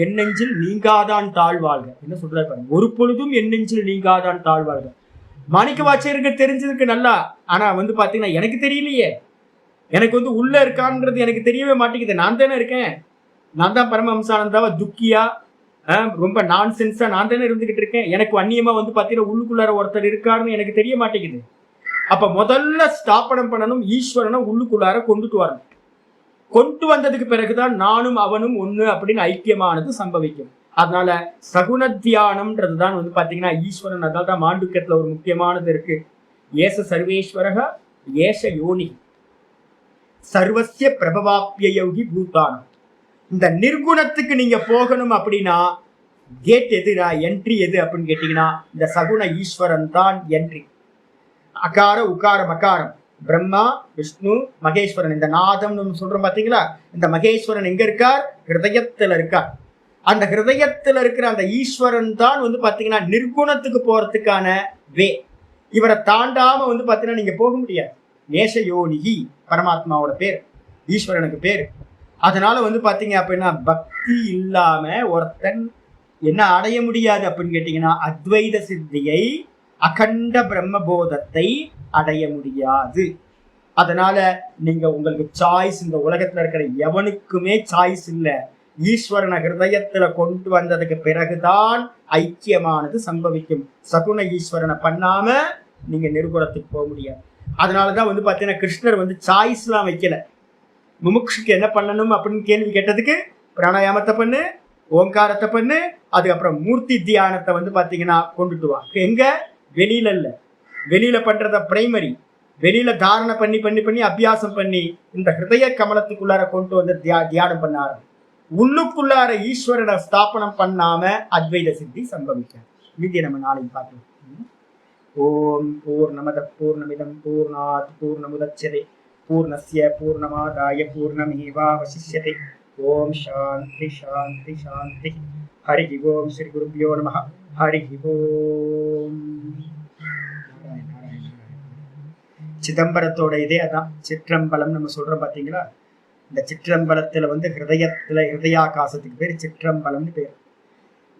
என் நெஞ்சில் நீங்காதான் தாழ்வாழ்க. என்ன சொல்றாரு பாருங்க, ஒரு பொழுதும் என் நெஞ்சில் நீங்காதான் தாழ்வாழ்க. மாணிக்க வாச்சகருக்கு தெரிஞ்சதுக்கு நல்லா, ஆனா வந்து பாத்தீங்கன்னா எனக்கு தெரியலையே, எனக்கு வந்து உள்ள இருக்கான்றது எனக்கு தெரியவே மாட்டேங்குது. நான் தானே இருக்கேன், நான் தான் பரமஹம்சானந்தாவா துக்கியா ரொம்ப நான்சென்ஸா நான் தானே இருந்துகிட்டு இருக்கேன். எனக்கு அந்நியமா வந்து பாத்தீங்கன்னா உள்ளுக்குள்ளார ஒருத்தர் இருக்காருன்னு எனக்கு தெரிய மாட்டேங்குது. அப்ப முதல்ல ஸ்தாபனம் பண்ணணும், ஈஸ்வரனை உள்ளுக்குள்ளார கொண்டுட்டு வரணும். கொண்டு வந்ததுக்கு பிறகுதான் நானும் அவனும் ஒண்ணு அப்படின்னு ஐக்கியமானது சம்பவிக்கும். அதனால சகுன தியானம்ன்றதுதான் வந்து பாத்தீங்கன்னா ஈஸ்வரன். அதனால தான் மாண்டுக்கத்துல ஒரு முக்கியமானது இருக்கு, ஏச சர்வேஸ்வரக ஏச யோனி சர்வசிய பிரபவாப்பிய யோகி பூதானம். இந்த நிர்குணத்துக்கு நீங்க போகணும் அப்படின்னா கேட் எதுனா, என்ட்ரி எது அப்படின்னு கேட்டீங்கன்னா இந்த சகுன ஈஸ்வரன் தான் என்ட்ரி. அகார உகார மகாரம், பிரம்மா விஷ்ணு மகேஸ்வரன், இந்த நாதம் சொல்றோம் பாத்தீங்களா, இந்த மகேஸ்வரன் எங்க இருக்கார்? ஹிருதயத்துல இருக்கார். அந்த ஹிருதயத்துல இருக்கிற அந்த ஈஸ்வரன் தான் வந்து பாத்தீங்கன்னா நிர்குணத்துக்கு போறதுக்கான வே. இவரை தாண்டாம வந்து பாத்தீங்கன்னா நீங்க போக முடியாது. நேச யோனிகி பரமாத்மாவோட பேர், ஈஸ்வரனுக்கு பேர். அதனால வந்து பாத்தீங்க அப்படின்னா பக்தி இல்லாம ஒருத்தன் என்ன அடைய முடியாது அப்படின்னு கேட்டீங்கன்னா அத்வைத சித்தியை, அகண்ட பிரம்மபோதத்தை அடைய முடியாது. அதனால நீங்க உங்களுக்கு சாய்ஸ், இந்த உலகத்துல இருக்கிற எவனுக்குமே சாய்ஸ் இல்லை. ஈஸ்வரனை ஹிருதயத்துல கொண்டு வந்ததுக்கு பிறகுதான் ஐக்கியமானது சம்பவிக்கும். சகுன ஈஸ்வரனை பண்ணாம நீங்க நிர்குணத்துக்கு போக முடியாது. அதனாலதான் வந்து பாத்தீங்கன்னா கிருஷ்ணர் வந்து சாய்ஸ் எல்லாம் வைக்கல. முமுட்சுக்கு என்ன பண்ணணும் அப்படின்னு கேள்வி கேட்டதுக்கு பிராணாயாமத்தை பண்ணு, ஓங்காரத்தை பண்ணு, அதுக்கப்புறம் மூர்த்தி தியானத்தை வந்து பாத்தீங்கன்னா கொண்டுட்டு வா. எங்க? வெளியில இல்ல, வெளியில பண்றத பிரைமரி, வெளியில தாரணை பண்ணி பண்ணி பண்ணி அபியாசம் பண்ணி இந்த ஹிருதய கமலத்துக்குள்ளார கொண்டு வந்து தியானம் பண்ண ஆரம்பி. உள்ளுக்குள்ளார ஈஸ்வரனை ஸ்தாபனம் பண்ணாம அத்வைத சித்தி சம்பவிக்க. மீதி நம்ம நாளைக்கு பார்க்கலாம். ஓம் பூர்ணமத பூர்ணமிதம் பூர்ணாத் பூர்ணமுதச்யதே பூர்ணஸ்ய பூர்ணமாதாய பூர்ணமேவாவசிஷ்யதே. ஓம் சாந்தி சாந்தி சாந்தி. ஹரி ஓம் ஸ்ரீ குருப்யோ நமஹ. ஹரி ஓம். சிதம்பரத்தோட இதே அதான் சிற்றம்பலம் நம்ம சொல்றோம் பாத்தீங்களா. இந்த சிற்றம்பலத்துல வந்து ஹிருதயத்துல ஹிருதயாகாசத்துக்கு பேர் சிற்றம்பலம்னு பேர்.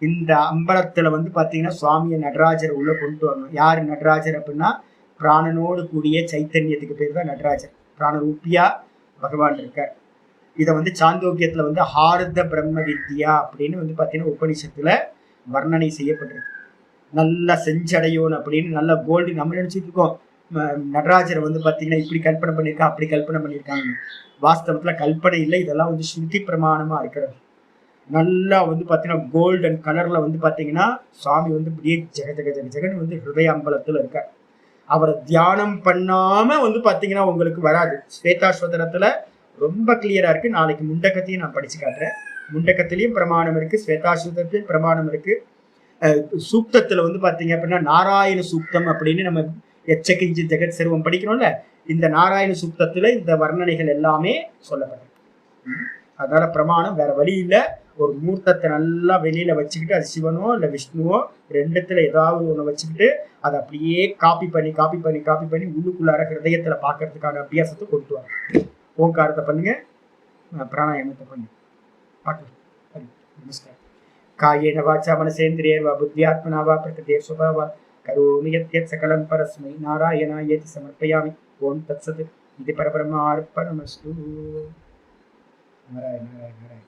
இந்த அம்பலத்துல வந்து பாத்தீங்கன்னா சுவாமியை நடராஜர் உள்ள கொண்டு வரணும். யாரு நடராஜர் அப்படின்னா பிராணனோடு கூடிய சைத்தன்யத்துக்கு பேர் தான் நடராஜர். பிராணரூபியா பகவான் இருக்கார். இதை வந்து சாந்தோக்கியத்துல வந்து ஹாரத பிரம்ம வித்யா அப்படின்னு வந்து பாத்தீங்கன்னா உபனிஷத்துல வர்ணனை செய்யப்பட்டிருக்கு. நல்ல செஞ்சடையோன் அப்படின்னு நல்ல கோல்டு. நம்ம நினைச்சிட்டு இருக்கோம் நடராஜரை வந்து பாத்தீங்கன்னா இப்படி கல்பனை பண்ணியிருக்கா, அப்படி கல்பனை பண்ணியிருக்காங்க. வாஸ்தவத்துல கல்பனை இல்லை, இதெல்லாம் வந்து ஸ்மிருதி பிரமாணமா இருக்கிறது. நல்லா வந்து பாத்தீங்கன்னா கோல்டன் கலர்ல வந்து பாத்தீங்கன்னா சுவாமி வந்து இப்படியே ஜெக ஜெக ஜெக ஜெகன்னு வந்து ஹிருதய அம்பலத்துல இருக்கார். அவரை தியானம் பண்ணாம வந்து பாத்தீங்கன்னா உங்களுக்கு வராது. ஸ்வேதாஸ்வதரத்துல ரொம்ப கிளியரா இருக்கு. நாளைக்கு முண்டக்கத்தையும் நான் படிச்சு காட்டுறேன். முண்டக்கத்திலையும் பிரமாணம் இருக்கு, ஸ்வேதாஸ்வதத்திலையும் பிரமாணம் இருக்கு. சூக்தத்துல வந்து பாத்தீங்க அப்படின்னா நாராயண சூக்தம் அப்படின்னு நம்ம எச்சகிஞ்சி ஜெகத் சர்வம் படிக்கிறோம்ல, இந்த நாராயண சூக்தத்துல இந்த வர்ணனைகள் எல்லாமே சொல்லப்பட்டிருக்கு. அதனால பிரமாணம் வேற வழி இல்லை. ஒரு மூர்த்தத்தை நல்லா வெளியில வச்சுக்கிட்டு, அது சிவனோ இல்ல விஷ்ணுவோ ரெண்டுத்துல ஏதாவது ஒண்ணு வச்சுக்கிட்டு அதை அப்படியே காப்பி பண்ணி காப்பி பண்ணி காப்பி பண்ணி உள்ளுக்குள்ளார ஹிருதயத்துல பாக்குறதுக்கான அபியாசத்தை கொண்டு வர. ஓங்காரத்தை பண்ணுங்க, பிராணாயாமத்தை பண்ணுங்க, பார்க்கலாம். நமஸ்காரம். காயேன வாச்சா மனசேந்திரியர்வா புத்தியாத்மனா வா பிரகிருதே ஸ்வபாவா கரோமி யத்யத் சகலம் பரஸ்மை நாராயணாயேதி சமர்ப்பயாமி. ஓம் தத்சத். இது பரபிரம்ம அர்ப்பணமஸ்து. நாராயண நாராயண நாராயண.